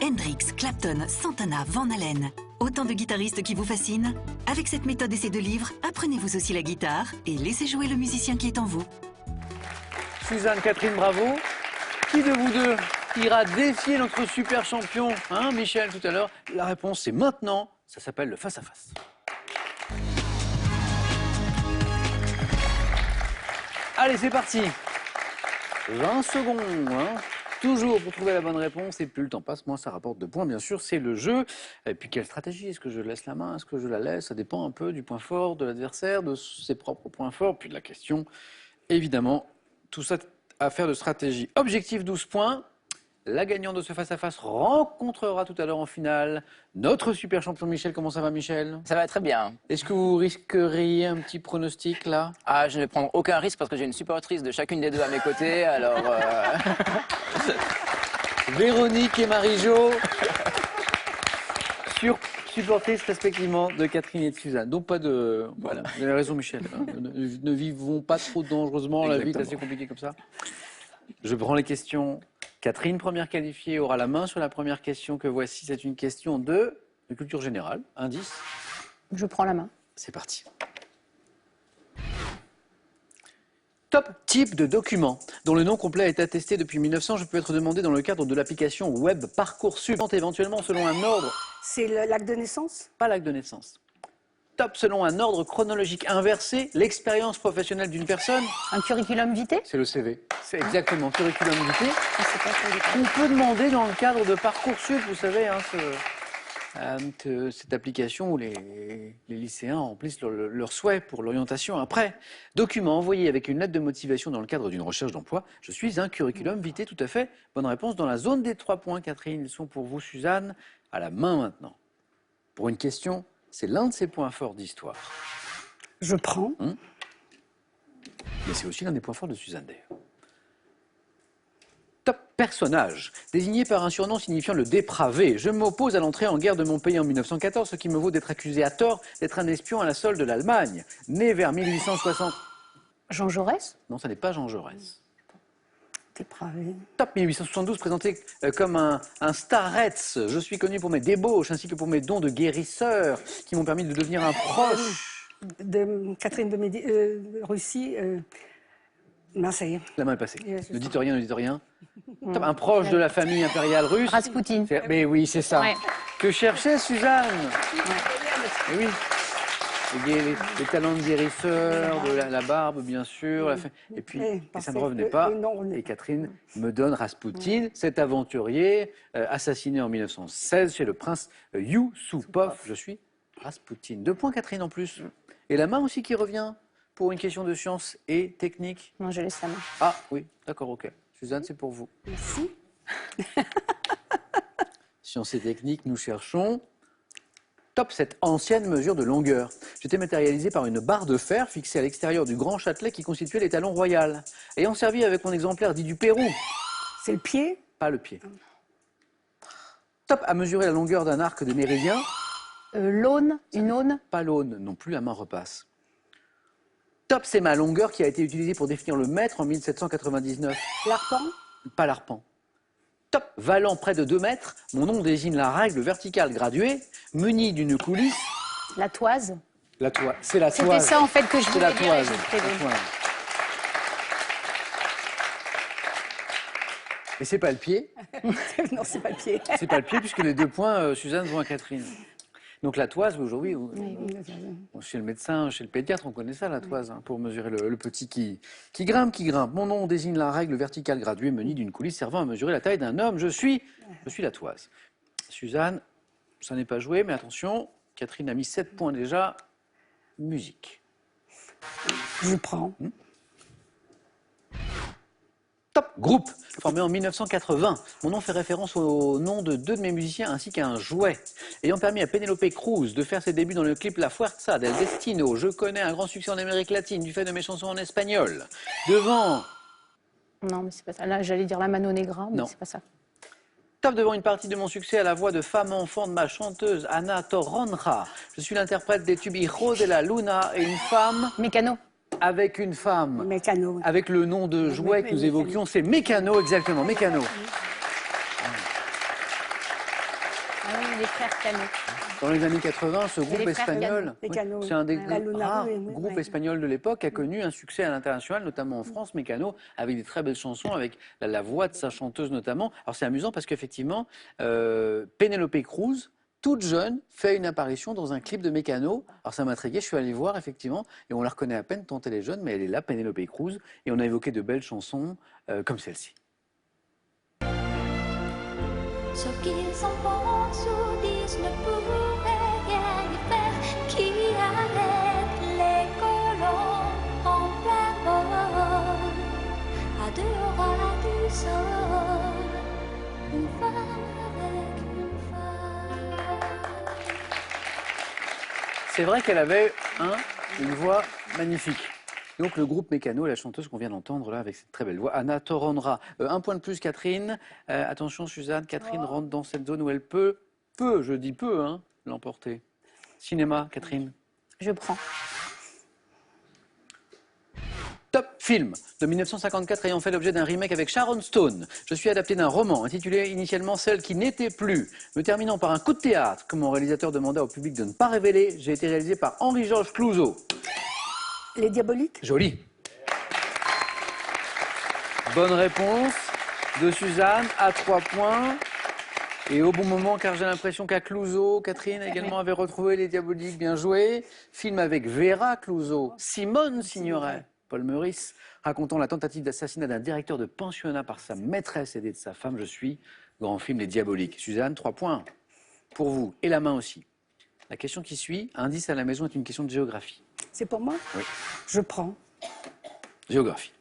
S7: Hendrix, Clapton, Santana, Van Halen. Autant de guitaristes qui vous fascinent? Avec cette méthode et ces 2 livres, apprenez-vous aussi la guitare et laissez jouer le musicien qui est en vous.
S1: Suzanne, Catherine, bravo. Qui de vous deux ira défier notre super champion, hein, Michel, tout à l'heure? La réponse, c'est maintenant. Ça s'appelle le face-à-face. Allez, c'est parti. 20 secondes, hein. Toujours pour trouver la bonne réponse. Et plus le temps passe, moins ça rapporte de points, bien sûr. C'est le jeu. Et puis, quelle stratégie? Est-ce que je laisse la main? Est-ce que je la laisse? Ça dépend un peu du point fort de l'adversaire, de ses propres points forts, puis de la question. Évidemment, tout ça affaire de stratégie. Objectif 12 points. La gagnante de ce face-à-face rencontrera tout à l'heure en finale notre super champion Michel. Comment ça va, Michel?
S2: Ça va très bien.
S1: Est-ce que vous risqueriez un petit pronostic là?
S2: Ah, je ne vais prendre aucun risque parce que j'ai une supportrice de chacune des 2 à mes côtés, alors...
S1: Véronique et Marie-Jo, supportrices respectivement de Catherine et de Suzanne. Donc pas de... Voilà, vous avez raison, Michel. Hein. Ne vivons pas trop dangereusement, la vie est assez compliquée comme ça. Je prends les questions. Catherine, première qualifiée, aura la main sur la première question que voici. C'est une question de culture générale. Indice.
S4: Je prends la main.
S1: C'est parti. Top type de document dont le nom complet est attesté depuis 1900. Je peux être demandé dans le cadre de l'application web Parcoursup, éventuellement selon un ordre.
S3: C'est l'acte de naissance?
S1: Pas l'acte de naissance. Top selon un ordre chronologique inversé, l'expérience professionnelle d'une personne.
S4: Un curriculum vitae?
S1: C'est le CV. C'est exactement curriculum vitae.
S4: Ah, c'est pas ça,
S1: On peut demander dans le cadre de Parcoursup, vous savez, hein, cette application où les lycéens remplissent leurs souhaits pour l'orientation après. Document envoyé avec une lettre de motivation dans le cadre d'une recherche d'emploi. Je suis un curriculum vitae, tout à fait. Bonne réponse dans la zone des 3 points, Catherine. Ils sont pour vous, Suzanne. À la main maintenant. Pour une question, c'est l'un de ses points forts d'histoire.
S3: Je prends.
S1: Mais c'est aussi l'un des points forts de Suzanne, d'ailleurs. Top personnage, désigné par un surnom signifiant le dépravé. Je m'oppose à l'entrée en guerre de mon pays en 1914, ce qui me vaut d'être accusé à tort d'être un espion à la solde de l'Allemagne. Né vers 1860...
S4: Jean Jaurès?
S1: Non, ça n'est pas Jean Jaurès.
S3: Dépravé.
S1: Top 1872, présenté comme un starretz. Je suis connu pour mes débauches ainsi que pour mes dons de guérisseur qui m'ont permis de devenir un proche.
S3: De Catherine de Russie. Non, ça y est.
S1: La main est passée.
S3: Yes,
S1: Ne dites rien, ne dites rien. Top, un proche de la famille impériale russe.
S4: Raspoutine.
S1: Mais oui, c'est ça.
S4: Ouais.
S1: Que cherchait Suzanne. Et oui. Les talents de guérisseur, de la barbe, bien sûr. Et puis, et ça ne revenait pas. Et Catherine me donne Raspoutine, cet aventurier assassiné en 1916 chez le prince Yusupov. Je suis Raspoutine. 2 points, Catherine, en plus. Et la main aussi qui revient pour une question de science et technique.
S4: Non, je laisse la main.
S1: Ah oui, d'accord, ok. Suzanne, c'est pour vous.
S3: Merci.
S1: Science et technique, nous cherchons. Top, cette ancienne mesure de longueur. J'étais matérialisé par une barre de fer fixée à l'extérieur du grand châtelet qui constituait l'étalon royal. Ayant servi avec mon exemplaire dit du Pérou.
S3: C'est le pied?
S1: Pas le pied. Top, à mesurer la longueur d'un arc de méridien.
S4: L'aune, une aune?
S1: Pas l'aune, non plus, la main repasse. Top, c'est ma longueur qui a été utilisée pour définir le mètre en 1799.
S3: L'arpent?
S1: Pas l'arpent. Top, valant près de 2 mètres, mon nom désigne la règle verticale graduée, munie d'une coulisse.
S4: La toise?
S1: La toise. C'est la
S4: C'était
S1: toise.
S4: ça en fait que je
S1: C'est
S4: voulais
S1: la
S4: dire.
S1: toise.
S4: et j'ai prévu.
S1: La toise. Mais c'est pas le pied.
S3: Non, c'est pas le pied.
S1: C'est pas le pied puisque les 2 points, Suzanne vont à Catherine. Donc la toise, aujourd'hui, chez le médecin, chez le pédiatre, on connaît ça, la toise, hein, pour mesurer le petit qui grimpe, qui grimpe. Mon nom désigne la règle verticale graduée munie d'une coulisse servant à mesurer la taille d'un homme. Je suis la toise. Suzanne, ça n'est pas joué, mais attention, Catherine a mis 7 points déjà. Musique.
S3: Je prends.
S1: Top groupe, formé en 1980. Mon nom fait référence au nom de 2 de mes musiciens ainsi qu'à un jouet. Ayant permis à Penélope Cruz de faire ses débuts dans le clip La Fuerza del Destino, je connais un grand succès en Amérique latine du fait de mes chansons en espagnol. Devant...
S4: Non, mais c'est pas ça. Là, j'allais dire la Mano Negra, mais
S1: Non.
S4: c'est pas ça.
S1: Top devant une partie de mon succès à la voix de femme enfant de ma chanteuse Ana Torronra. Je suis l'interprète des tubes Hijo de la Luna et une femme...
S4: Mécano.
S1: Avec une femme.
S3: Mécano.
S1: Avec le nom de jouet que nous évoquions, c'est Mécano, exactement, Mécano.
S4: Ah oui, les frères Cano.
S1: Dans les années 80, ce groupe
S4: les frères
S1: espagnol,
S3: Mécano,
S1: c'est un des
S3: la Luna,
S1: rares
S3: oui,
S1: groupes espagnols de l'époque, a connu un succès à l'international, notamment en France, Mécano, avec des très belles chansons, avec la voix de sa chanteuse notamment. Alors c'est amusant parce qu'effectivement, Penélope Cruz, toute jeune, fait une apparition dans un clip de Mécano. Alors ça m'a intrigué, je suis allé voir effectivement, et on la reconnaît à peine tant elle est jeune, mais elle est là, Penélope Cruz, et on a évoqué de belles chansons comme celle-ci.
S8: Ce qu'ils en pensent ou disent ne pourrait rien y faire. Qui arrête les colons en plein vol à 2 ras du sol? Une femme avec une femme.
S1: C'est vrai qu'elle avait une voix magnifique. Donc le groupe Mécano, la chanteuse qu'on vient d'entendre là avec cette très belle voix, Ana Torronra. 1 point de plus, Catherine. Attention, Suzanne, Catherine rentre dans cette zone où elle peut, je dis peut, l'emporter. Cinéma, Catherine.
S4: Je prends.
S1: Top film de 1954 ayant fait l'objet d'un remake avec Sharon Stone. Je suis adapté d'un roman intitulé initialement Celle qui n'était plus. Me terminant par un coup de théâtre que mon réalisateur demanda au public de ne pas révéler, j'ai été réalisé par Henri-Georges Clouzot.
S3: Les Diaboliques?
S1: Joli. Bonne réponse de Suzanne à 3 points. Et au bon moment, car j'ai l'impression qu'à Clouzot, Catherine également avait retrouvé Les Diaboliques. Bien joué. Film avec Vera Clouzot, Simone Signoret, Paul Meurice, racontant la tentative d'assassinat d'un directeur de pensionnat par sa maîtresse aidée de sa femme. Je suis. Grand film Les Diaboliques. Suzanne, 3 points pour vous. Et la main aussi. La question qui suit, indice à la maison, est une question de géographie.
S3: C'est pour moi?
S1: Oui.
S3: Je prends.
S1: Géographie.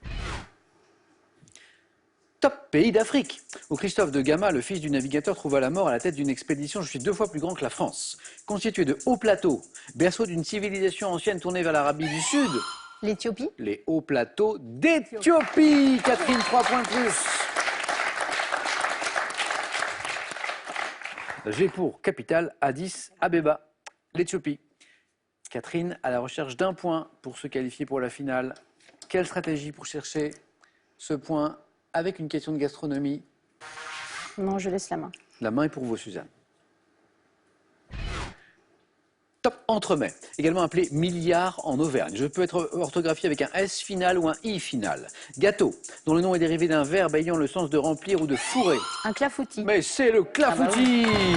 S1: Top pays d'Afrique, où Christophe de Gama, le fils du navigateur, trouva la mort à la tête d'une expédition je suis 2 fois plus grand que la France. Constitué de hauts plateaux, berceau d'une civilisation ancienne tournée vers l'Arabie du Sud.
S4: L'Éthiopie?
S1: Les hauts plateaux d'Éthiopie. Catherine, 3 points de plus. J'ai pour capitale Addis Abeba, l'Éthiopie. Catherine à la recherche d'un point pour se qualifier pour la finale. Quelle stratégie pour chercher ce point avec une question de gastronomie?
S4: Non, je laisse la main.
S1: La main est pour vous, Suzanne. Top entremets, également appelé milliard en Auvergne. Je peux être orthographié avec un S final ou un I final. Gâteau, dont le nom est dérivé d'un verbe ayant le sens de remplir ou de fourrer.
S4: Un clafoutis.
S1: Mais c'est le clafoutis.
S4: Ah bah oui.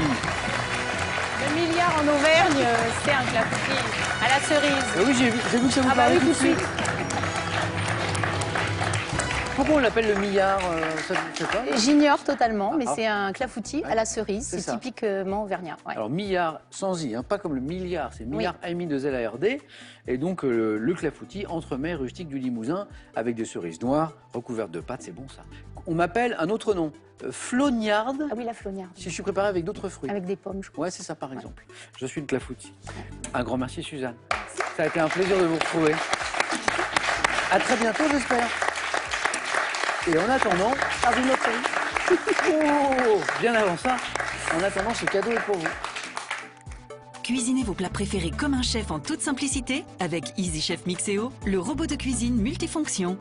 S4: Le milliard en Auvergne, c'est un clafoutis. À la cerise.
S1: Oui, j'ai vu que ça vous
S4: Ah bah
S1: parlait
S4: oui, tout de suite.
S1: Pourquoi on l'appelle le milliard ça, je sais pas.
S4: J'ignore totalement, mais
S1: Ah.
S4: c'est un clafoutis à la cerise.
S1: C'est
S4: C'est
S1: ça.
S4: typiquement auvergnat. Ouais.
S1: Alors milliard sans I, hein, pas comme le milliard, c'est milliard AMI de ZLARD. Et donc le clafoutis, entremets rustique du Limousin, avec des cerises noires recouvertes de pâte, c'est bon ça. On m'appelle un autre nom, flognarde,
S4: Ah oui, la flognarde.
S1: si je suis préparé avec d'autres fruits.
S4: Avec des pommes, je crois.
S1: Ouais, c'est ça par exemple. Je suis le clafoutis. Un grand merci Suzanne. Ça a été un plaisir de vous retrouver. À très bientôt j'espère. Et en attendant,
S3: Dans une autre vie.
S1: oh, bien avant ça, en attendant ce cadeau est pour vous.
S7: Cuisinez vos plats préférés comme un chef en toute simplicité avec Easy Chef Mixeo, le robot de cuisine multifonction.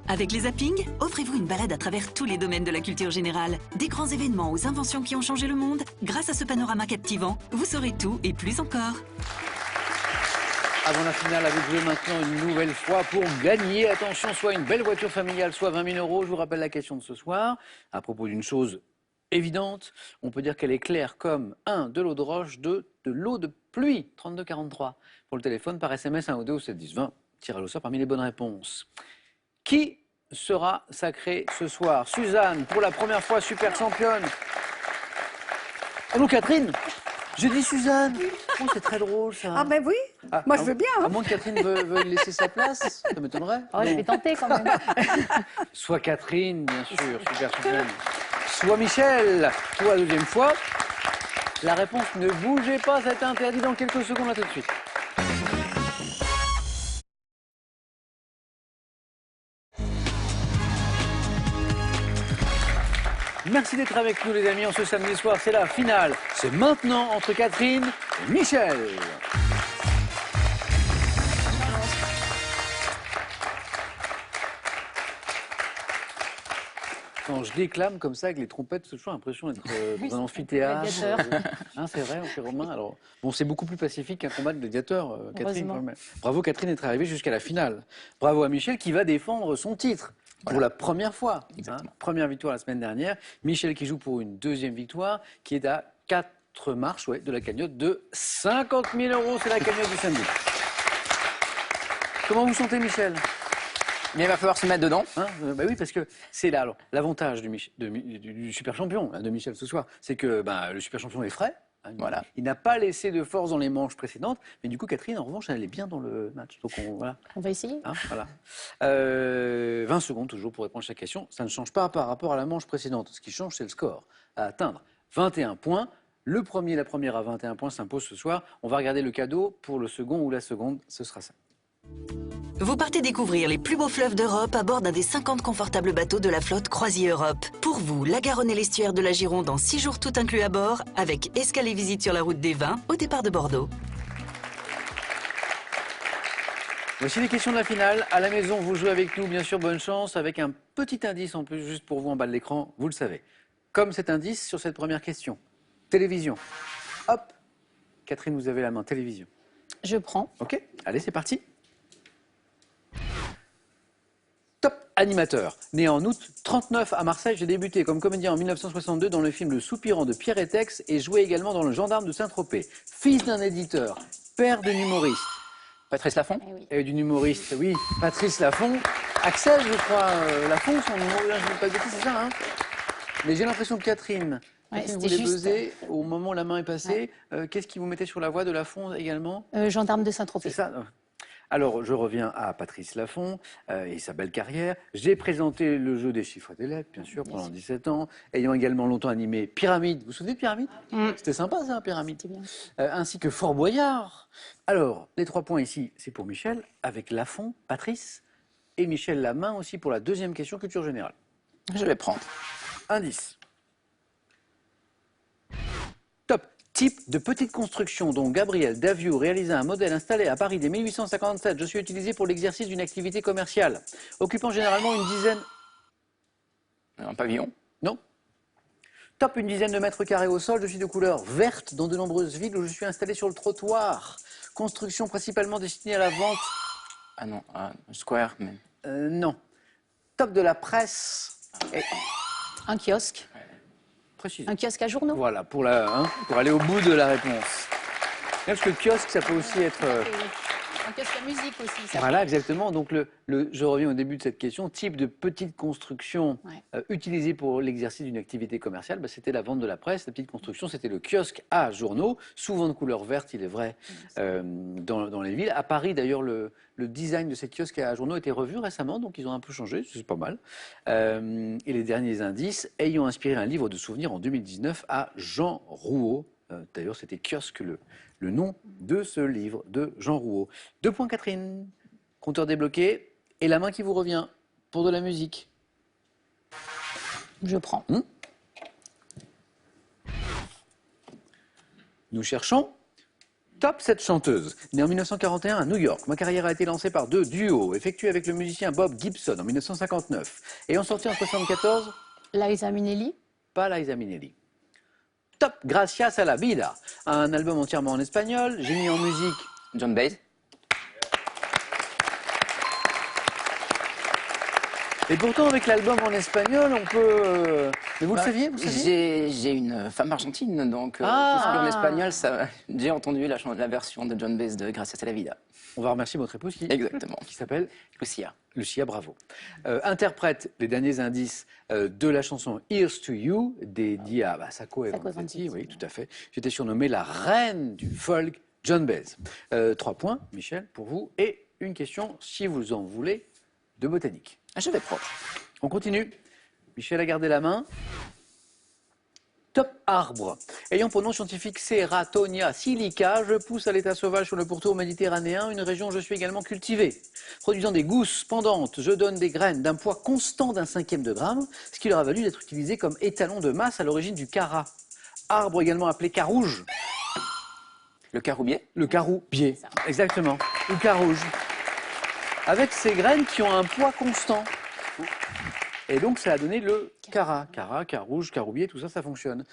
S7: Avec les zappings, offrez-vous une balade à travers tous les domaines de la culture générale. Des grands événements aux inventions qui ont changé le monde. Grâce à ce panorama captivant, vous saurez tout et plus encore.
S1: Avant la finale, avec vous maintenant une nouvelle fois pour gagner. Attention, soit une belle voiture familiale, soit 20 000 euros. Je vous rappelle la question de ce soir. À propos d'une chose évidente, on peut dire qu'elle est claire comme 1. De l'eau de roche, 2. De l'eau de pluie. 3243 pour le téléphone, par SMS 1 ou 2 ou 7 10 20. Tirage au sort parmi les bonnes réponses. Qui sera sacrée ce soir? Suzanne, pour la première fois super championne. Oh non, Catherine, j'ai dit Suzanne. Oh, c'est très drôle ça.
S3: Ah ben oui,
S1: Ah,
S3: moi je veux bien.
S1: À
S3: Hein.
S1: moins que Catherine veuille laisser sa place, ça m'étonnerait.
S4: Oh, je
S1: Non.
S4: vais tenter quand même.
S1: Soit Catherine, bien sûr, super championne. Soit Michel, pour la deuxième fois. La réponse ne bougez pas, ça a été interdit dans quelques secondes, là tout de suite. Merci d'être avec nous les amis, en ce samedi soir, c'est la finale. C'est maintenant entre Catherine et Michel. Quand je déclame comme ça avec les trompettes, j'ai toujours l'impression d'être dans un amphithéâtre.
S4: gladiateur.
S1: Hein, c'est vrai, on fait romain. Alors, bon, c'est beaucoup plus pacifique qu'un combat de gladiateur, Catherine.
S4: Heureusement.
S1: quand même. Bravo Catherine d'être arrivée jusqu'à la finale. Bravo à Michel qui va défendre son titre. Pour la première fois.
S2: Exactement.
S1: Première victoire la semaine dernière. Michel qui joue pour une deuxième victoire, qui est à 4 marches de la cagnotte de 50 000 euros. C'est la cagnotte du samedi. Comment vous sentez, Michel?
S2: Mais il va falloir se mettre dedans.
S1: Bah oui, parce que c'est là l'avantage du super champion de Michel ce soir, c'est que le super champion est frais. Hein,
S2: Voilà.
S1: Il n'a pas laissé de force dans les manches précédentes, mais du coup Catherine en revanche elle est bien dans le match. Donc voilà.
S4: On va essayer.
S1: Hein, voilà. 20 secondes toujours pour répondre à chaque question. Ça ne change pas par rapport à la manche précédente. Ce qui change, c'est le score à atteindre. 21 points. Le premier, la première à 21 points s'impose ce soir. On va regarder le cadeau pour le second ou la seconde. Ce sera ça.
S7: Vous partez découvrir les plus beaux fleuves d'Europe à bord d'un des 50 confortables bateaux de la flotte Croisier Europe. Pour vous, la Garonne et l'estuaire de la Gironde en 6 jours tout inclus à bord, avec escale et visite sur la route des Vins au départ de Bordeaux.
S1: Voici les questions de la finale. À la maison, vous jouez avec nous, bien sûr, bonne chance, avec un petit indice en plus, juste pour vous en bas de l'écran, vous le savez. Comme cet indice sur cette première question. Télévision. Hop. Catherine, vous avez la main, télévision.
S4: Je prends.
S1: Ok, allez, c'est parti. animateur. Né en août 39 à Marseille, j'ai débuté comme comédien en 1962 dans le film Le Soupirant de Pierre Etex et joué également dans Le Gendarme de Saint-Tropez. Fils d'un éditeur, père d'un humoriste.
S2: Patrice Laffont.
S1: Et d'une humoriste, oui, Patrice Laffont. Axel, je crois, Laffont, son numéro, je ne dis pas de bêtises, c'est ça, hein? Mais j'ai l'impression que Catherine,
S4: Ouais,
S1: vous
S4: c'était
S1: voulez
S4: juste.
S1: buzzer au moment où la main est passée. Qu'est-ce qui vous mettait sur la voie de Laffont également?
S4: Gendarme de
S1: C'est
S4: Saint-Tropez.
S1: ça. Alors, je reviens à Patrice Laffont et sa belle carrière. J'ai présenté le jeu des chiffres et des lettres, bien sûr, pendant 17 ans, ayant également longtemps animé Pyramide. Vous vous souvenez de Pyramide? C'était sympa, ça, Pyramide.
S4: C'était bien.
S1: Ainsi que Fort Boyard. Alors, les 3 points ici, c'est pour Michel, avec Laffont, Patrice, et Michel la main aussi pour la deuxième question, culture générale.
S2: Je vais prendre.
S1: Indice. Top. Type de petite construction dont Gabriel Daviou réalisa un modèle installé à Paris dès 1857. Je suis utilisé pour l'exercice d'une activité commerciale, occupant généralement une dizaine...
S2: Un pavillon.
S1: Non. Top, une dizaine de mètres carrés au sol. Je suis de couleur verte dans de nombreuses villes où je suis installé sur le trottoir. Construction principalement destinée à la vente.
S2: Ah non, Square, mais...
S1: Non. Top de la presse. Et...
S4: Un kiosque.
S1: Précise.
S4: Un kiosque à journaux.
S1: Voilà, pour aller au bout de la réponse. Parce que le kiosque, ça peut aussi être...
S4: Un kiosque à musique aussi. Ça.
S1: Voilà, exactement. Donc, je reviens au début de cette question. Type de petite construction utilisée pour l'exercice d'une activité commerciale, bah, c'était la vente de la presse. La petite construction, c'était le kiosque à journaux, souvent de couleur verte, il est vrai, dans les villes. À Paris, d'ailleurs, le design de ces kiosques à journaux a été revu récemment, donc ils ont un peu changé, c'est pas mal. Et les derniers indices, ayant inspiré un livre de souvenirs en 2019 à Jean Rouault. D'ailleurs, c'était Kiosque, le nom de ce livre de Jean Rouault. 2 points, Catherine. Compteur débloqué. Et la main qui vous revient pour de la musique.
S4: Je prends.
S1: Nous cherchons Top, cette chanteuse. Née en 1941 à New York, ma carrière a été lancée par 2 duos effectués avec le musicien Bob Gibson en 1959. Ayant sorti en 1974,
S4: Liza Minnelli.
S1: pas Liza Minnelli. Top, Gracias a la vida. Un album entièrement en espagnol. J'ai mis en musique
S2: John Baez.
S1: Et pourtant, avec l'album en espagnol, on peut... Mais vous le saviez,
S2: J'ai une femme argentine, donc en espagnol, j'ai entendu la version de John Baez de Gracias a la vida.
S1: On va remercier votre épouse
S2: Exactement.
S1: qui s'appelle
S2: Lucia.
S1: Lucia, bravo. Interprète les derniers indices de la chanson Here's to You, dédiée à Sacco et Vanzetti. Oui, tout à fait. J'étais surnommée la reine du folk, John Baez. 3 points, Michel, pour vous. Et une question, si vous en voulez, de botanique.
S2: Je vais prendre.
S1: On continue. Michel a gardé la main. Top arbre. Ayant pour nom scientifique Ceratonia silica, je pousse à l'état sauvage sur le pourtour méditerranéen, une région où je suis également cultivé. Produisant des gousses pendantes, je donne des graines d'un poids constant d'1/5 de gramme, ce qui leur a valu d'être utilisé comme étalon de masse à l'origine du cara. Arbre également appelé carouge.
S2: Le caroubier.
S1: Le caroubier, exactement. Ou carouge. Avec ces graines qui ont un poids constant. Et donc, ça a donné le cara. Cara, carouge, caroubier, tout ça, ça fonctionne.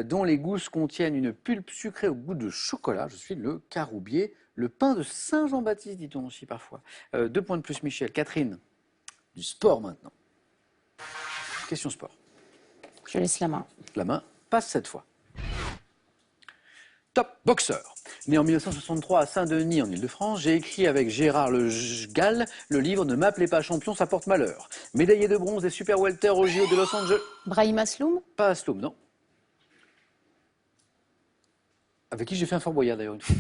S1: Dont les gousses contiennent une pulpe sucrée au goût de chocolat. Je suis le caroubier. Le pain de Saint-Jean-Baptiste, dit-on aussi parfois. 2 points de plus, Michel. Catherine, du sport maintenant. Question sport.
S4: Je laisse la main.
S1: La main passe cette fois. Top boxeur. Né en 1963 à Saint-Denis, en Ile-de-France, j'ai écrit avec Gérard Le Gall le livre Ne m'appelez pas champion, ça porte malheur. Médaillé de bronze des super welter au JO de Los Angeles.
S4: Brahim Asloum.
S1: Pas Asloum, non. Avec qui j'ai fait un Fort Boyard d'ailleurs une fois.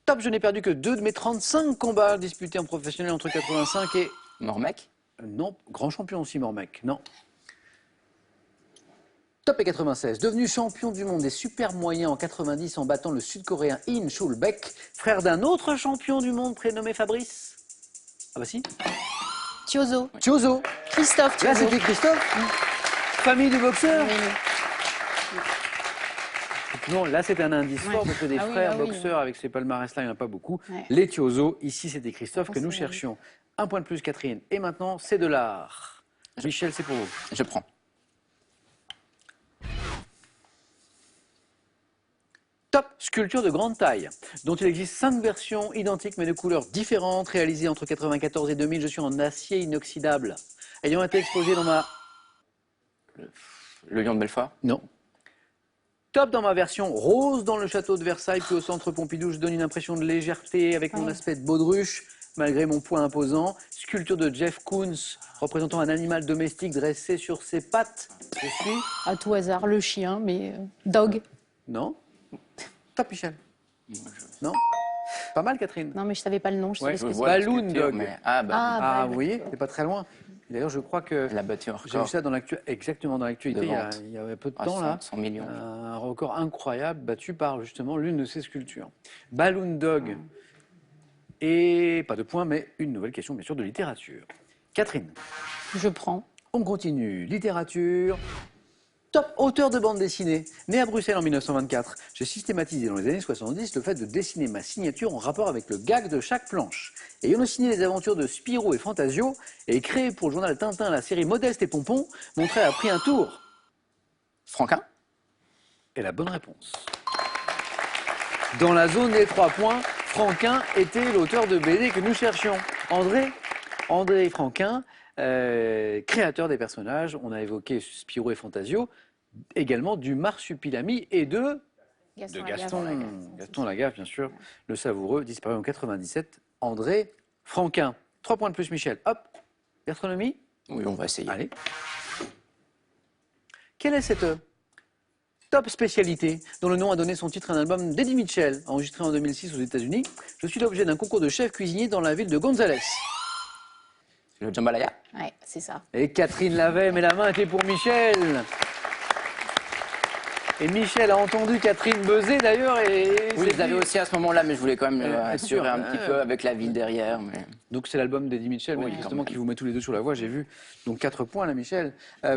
S1: Top, je n'ai perdu que 2 de mes 35 combats disputés en professionnel entre 85 et...
S2: Mormec.
S1: Non, grand champion aussi, Mormec, non. Top et 96, devenu champion du monde des super moyens en 90 en battant le sud-coréen In Chul-beck, frère d'un autre champion du monde prénommé Fabrice. Ah bah si.
S4: Thiozo.
S1: Thiozo.
S4: Christophe
S1: Là
S4: Thiozo.
S1: c'était Christophe. Famille du boxeur.
S4: Oui.
S1: Non, là c'est un indice fort parce que des
S4: Ah oui,
S1: frères
S4: ah oui,
S1: boxeurs avec ces palmarès-là, il n'y en a pas beaucoup.
S4: Ouais.
S1: Les Thiozo, ici c'était Christophe que nous
S4: c'est
S1: cherchions. 1 point de plus, Catherine. Et maintenant, c'est de l'art. Michel, c'est pour vous.
S2: Je prends.
S1: Top sculpture de grande taille, dont il existe 5 versions identiques mais de couleurs différentes, réalisées entre 1994 et 2000. Je suis en acier inoxydable, ayant été exposé dans ma...
S2: Le lion de Belfort.
S1: Non. Top dans ma version rose dans le château de Versailles, puis au centre Pompidou, je donne une impression de légèreté avec mon aspect de baudruche, malgré mon poids imposant. Sculpture de Jeff Koons, représentant un animal domestique dressé sur ses pattes. Je suis...
S4: À tout hasard, le chien, mais dog.
S1: Non. Top, Michel. Non. Pas mal, Catherine.
S4: Non, mais je savais pas le nom. Je
S1: Ouais,
S4: savais ce que
S2: vois la
S1: Balloon
S2: sculpture,
S1: Dog.
S2: mais- Ah, bah,
S1: Ah, vous voyez, c'est pas très loin. D'ailleurs, je crois que
S2: elle a battu un
S1: j'ai vu
S2: record.
S1: ça dans exactement dans l'actualité
S2: De
S1: il y a-
S2: vente.
S1: il y a peu de
S2: Ah,
S1: temps,
S2: 100,
S1: là.
S2: 100 millions.
S1: Un record incroyable battu par justement l'une de ces sculptures. Balloon Dog. Et pas de point, mais une nouvelle question, bien sûr, de littérature. Catherine,
S4: Je prends.
S1: on continue. Littérature. Top auteur de bande dessinée. Né à Bruxelles en 1924, j'ai systématisé dans les années 70 le fait de dessiner ma signature en rapport avec le gag de chaque planche. Ayant signé les aventures de Spirou et Fantasio et créé pour le journal Tintin la série Modeste et Pompon, mon trait a pris un tour.
S2: Franquin.
S1: Et la bonne réponse. Dans la zone des 3 points, Franquin était l'auteur de BD que nous cherchions. André Franquin, créateur des personnages. On a évoqué Spirou et Fantasio, également du Marsupilami et de Gaston Lagaffe, bien sûr, le savoureux, disparu en 97. André Franquin. 3 points de plus, Michel. Hop, gastronomie.
S2: Oui, on va essayer.
S1: Allez. Quelle est cette top spécialité dont le nom a donné son titre à un album d'Eddie Mitchell, enregistré en 2006 aux États-Unis? Je suis l'objet d'un concours de chef cuisinier dans la ville de Gonzales.
S2: Le jambalaya.
S4: Ouais, c'est ça.
S1: Et Catherine l'avait, mais la main était pour Michel. Et Michel a entendu Catherine buzzer d'ailleurs.
S2: Oui, je l'avais aussi à ce moment-là, mais je voulais quand même assurer
S1: sûr.
S2: un petit peu avec la ville derrière. Mais...
S1: Donc c'est l'album d'Eddie Mitchell,
S2: Oui,
S1: justement,
S2: quand
S1: qui vous met tous les deux sur la voie, j'ai vu. Donc 4 points là, Michel.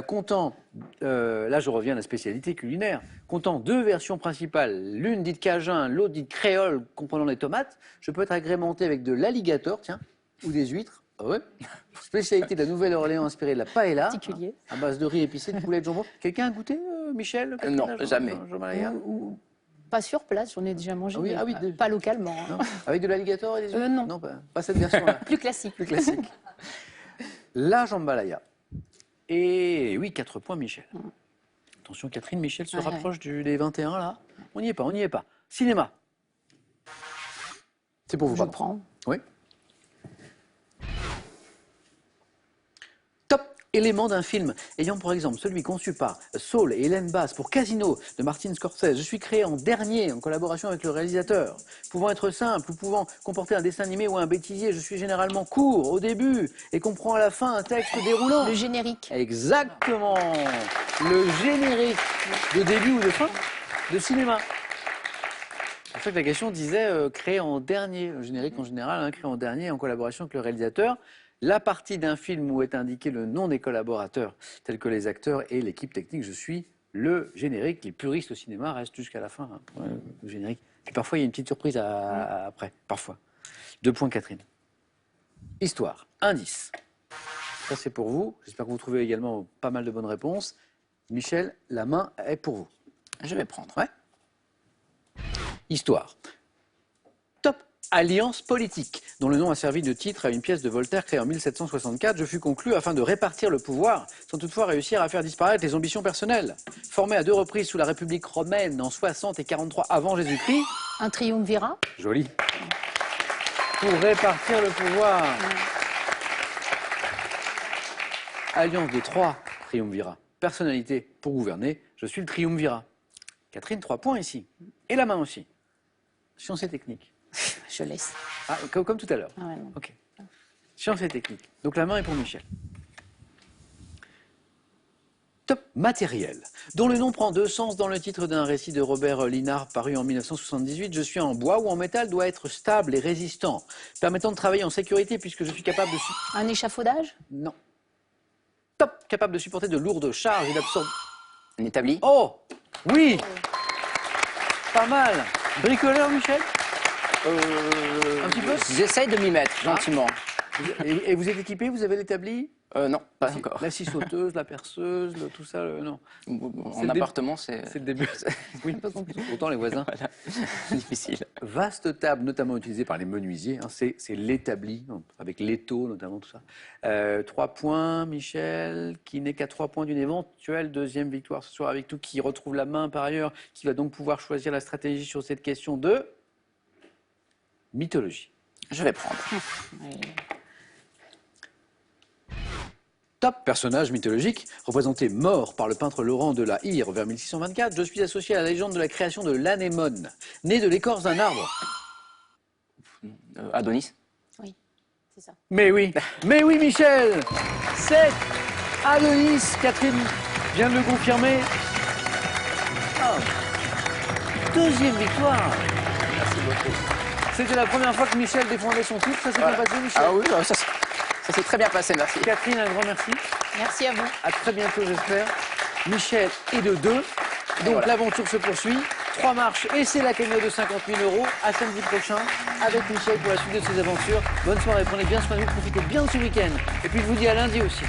S1: Comptant, là je reviens à la spécialité culinaire, comptant 2 versions principales, l'une dite cajun, l'autre dite créole, comprenant les tomates, je peux être agrémenté avec de l'alligator, tiens, ou des huîtres. Ah ouais. Spécialité de la Nouvelle-Orléans inspirée de la paella,
S4: Particulier.
S1: à base de riz épicé, de poulet de jambon. Quelqu'un a goûté, Michel?
S2: Non,
S1: Catherine,
S2: jamais.
S1: Jambalaya
S4: Pas sur place, j'en ai déjà mangé,
S1: Ah oui,
S4: mais
S1: ah oui,
S4: pas localement. hein.
S1: Non. Avec de l'alligator et des huîtres?
S4: Non.
S1: Pas cette version-là.
S4: Plus classique.
S1: Plus classique. La jambalaya. Et oui, 4 points, Michel. Attention, Catherine, Michel se
S4: Ouais,
S1: rapproche des 21, là. On n'y est pas, on n'y est pas. Cinéma. C'est pour vous,
S4: Je
S1: pardon.
S4: prends.
S1: Oui. Top élément d'un film ayant pour exemple celui conçu par Saul et Hélène Bass pour Casino de Martin Scorsese. Je suis créé en dernier en collaboration avec le réalisateur. Pouvant être simple ou pouvant comporter un dessin animé ou un bêtisier, je suis généralement court au début et comprends à la fin un texte déroulant.
S4: Le générique.
S1: Exactement. Le générique de début ou de fin de cinéma. C'est pour ça que la question disait créé en dernier. Le générique en général, créé en dernier en collaboration avec le réalisateur. La partie d'un film où est indiqué le nom des collaborateurs, tels que les acteurs et l'équipe technique, je suis le générique. Les puristes au cinéma restent jusqu'à la fin, pour le générique. Puis parfois, il y a une petite surprise après, parfois. 2 points, Catherine. Histoire, indice. Ça, c'est pour vous. J'espère que vous trouvez également pas mal de bonnes réponses. Michel, la main est pour vous.
S2: Je vais prendre.
S1: Ouais. Histoire. Top alliance politique, dont le nom a servi de titre à une pièce de Voltaire créée en 1764, je fus conclu afin de répartir le pouvoir, sans toutefois réussir à faire disparaître les ambitions personnelles. Formé à 2 reprises sous la République romaine en 60 et 43 avant Jésus-Christ.
S4: Un triumvirat.
S1: Joli. Pour répartir le pouvoir. Alliance de 3 triumvirats. Personnalité pour gouverner, je suis le triumvirat. Catherine, 3 points ici. Et la main aussi. Sciences et techniques.
S4: Je laisse.
S1: Ah, comme tout à l'heure.
S4: Ah ouais, non.
S1: Ok. Sciences et techniques. Donc la main est pour Michel. Top matériel, dont le nom prend 2 sens dans le titre d'un récit de Robert Linard paru en 1978. Je suis en bois ou en métal, doit être stable et résistant, permettant de travailler en sécurité puisque je suis capable de...
S4: Un échafaudage.
S1: Non. Top, capable de supporter de lourdes charges et d'absorber...
S2: Un établi.
S1: Oh, oui. Pas mal. Bricoleur, Michel? Un petit peu.
S2: J'essaye de m'y mettre, gentiment.
S1: Et vous êtes équipé? Vous avez l'établi?
S2: Non, pas encore.
S1: La scie sauteuse, la perceuse, tout ça, non.
S2: En appartement, c'est
S1: C'est le début. Oui, pourtant les voisins.
S2: voilà. difficile.
S1: Vaste table, notamment utilisée par les menuisiers. Hein, c'est l'établi, avec l'étau notamment, tout ça. 3 points, Michel, qui n'est qu'à 3 points d'une éventuelle deuxième victoire ce soir avec tout, qui retrouve la main par ailleurs, qui va donc pouvoir choisir la stratégie sur cette question de mythologie.
S2: Je vais prendre.
S1: Top personnage mythologique, représenté mort par le peintre Laurent de la Hire vers 1624, je suis associé à la légende de la création de l'anémone, née de l'écorce d'un arbre.
S2: Adonis.
S4: Oui, c'est ça.
S1: Mais oui, Michel, c'est Adonis. Catherine vient de le confirmer. Oh. Deuxième victoire.
S2: Merci beaucoup.
S1: C'était la première fois que Michel défendait son titre. Ça s'est bien passé, Michel?
S2: Ah oui, ça s'est très bien passé, merci.
S1: Catherine, un grand merci.
S4: Merci à vous.
S1: À très bientôt, j'espère. Michel est de 2. Donc
S2: voilà.
S1: l'aventure se poursuit. 3 marches et c'est la cagnotte de 50 000 €. À samedi prochain avec Michel pour la suite de ses aventures. Bonne soirée, prenez bien soin de vous, profitez bien de ce week-end. Et puis je vous dis à lundi aussi.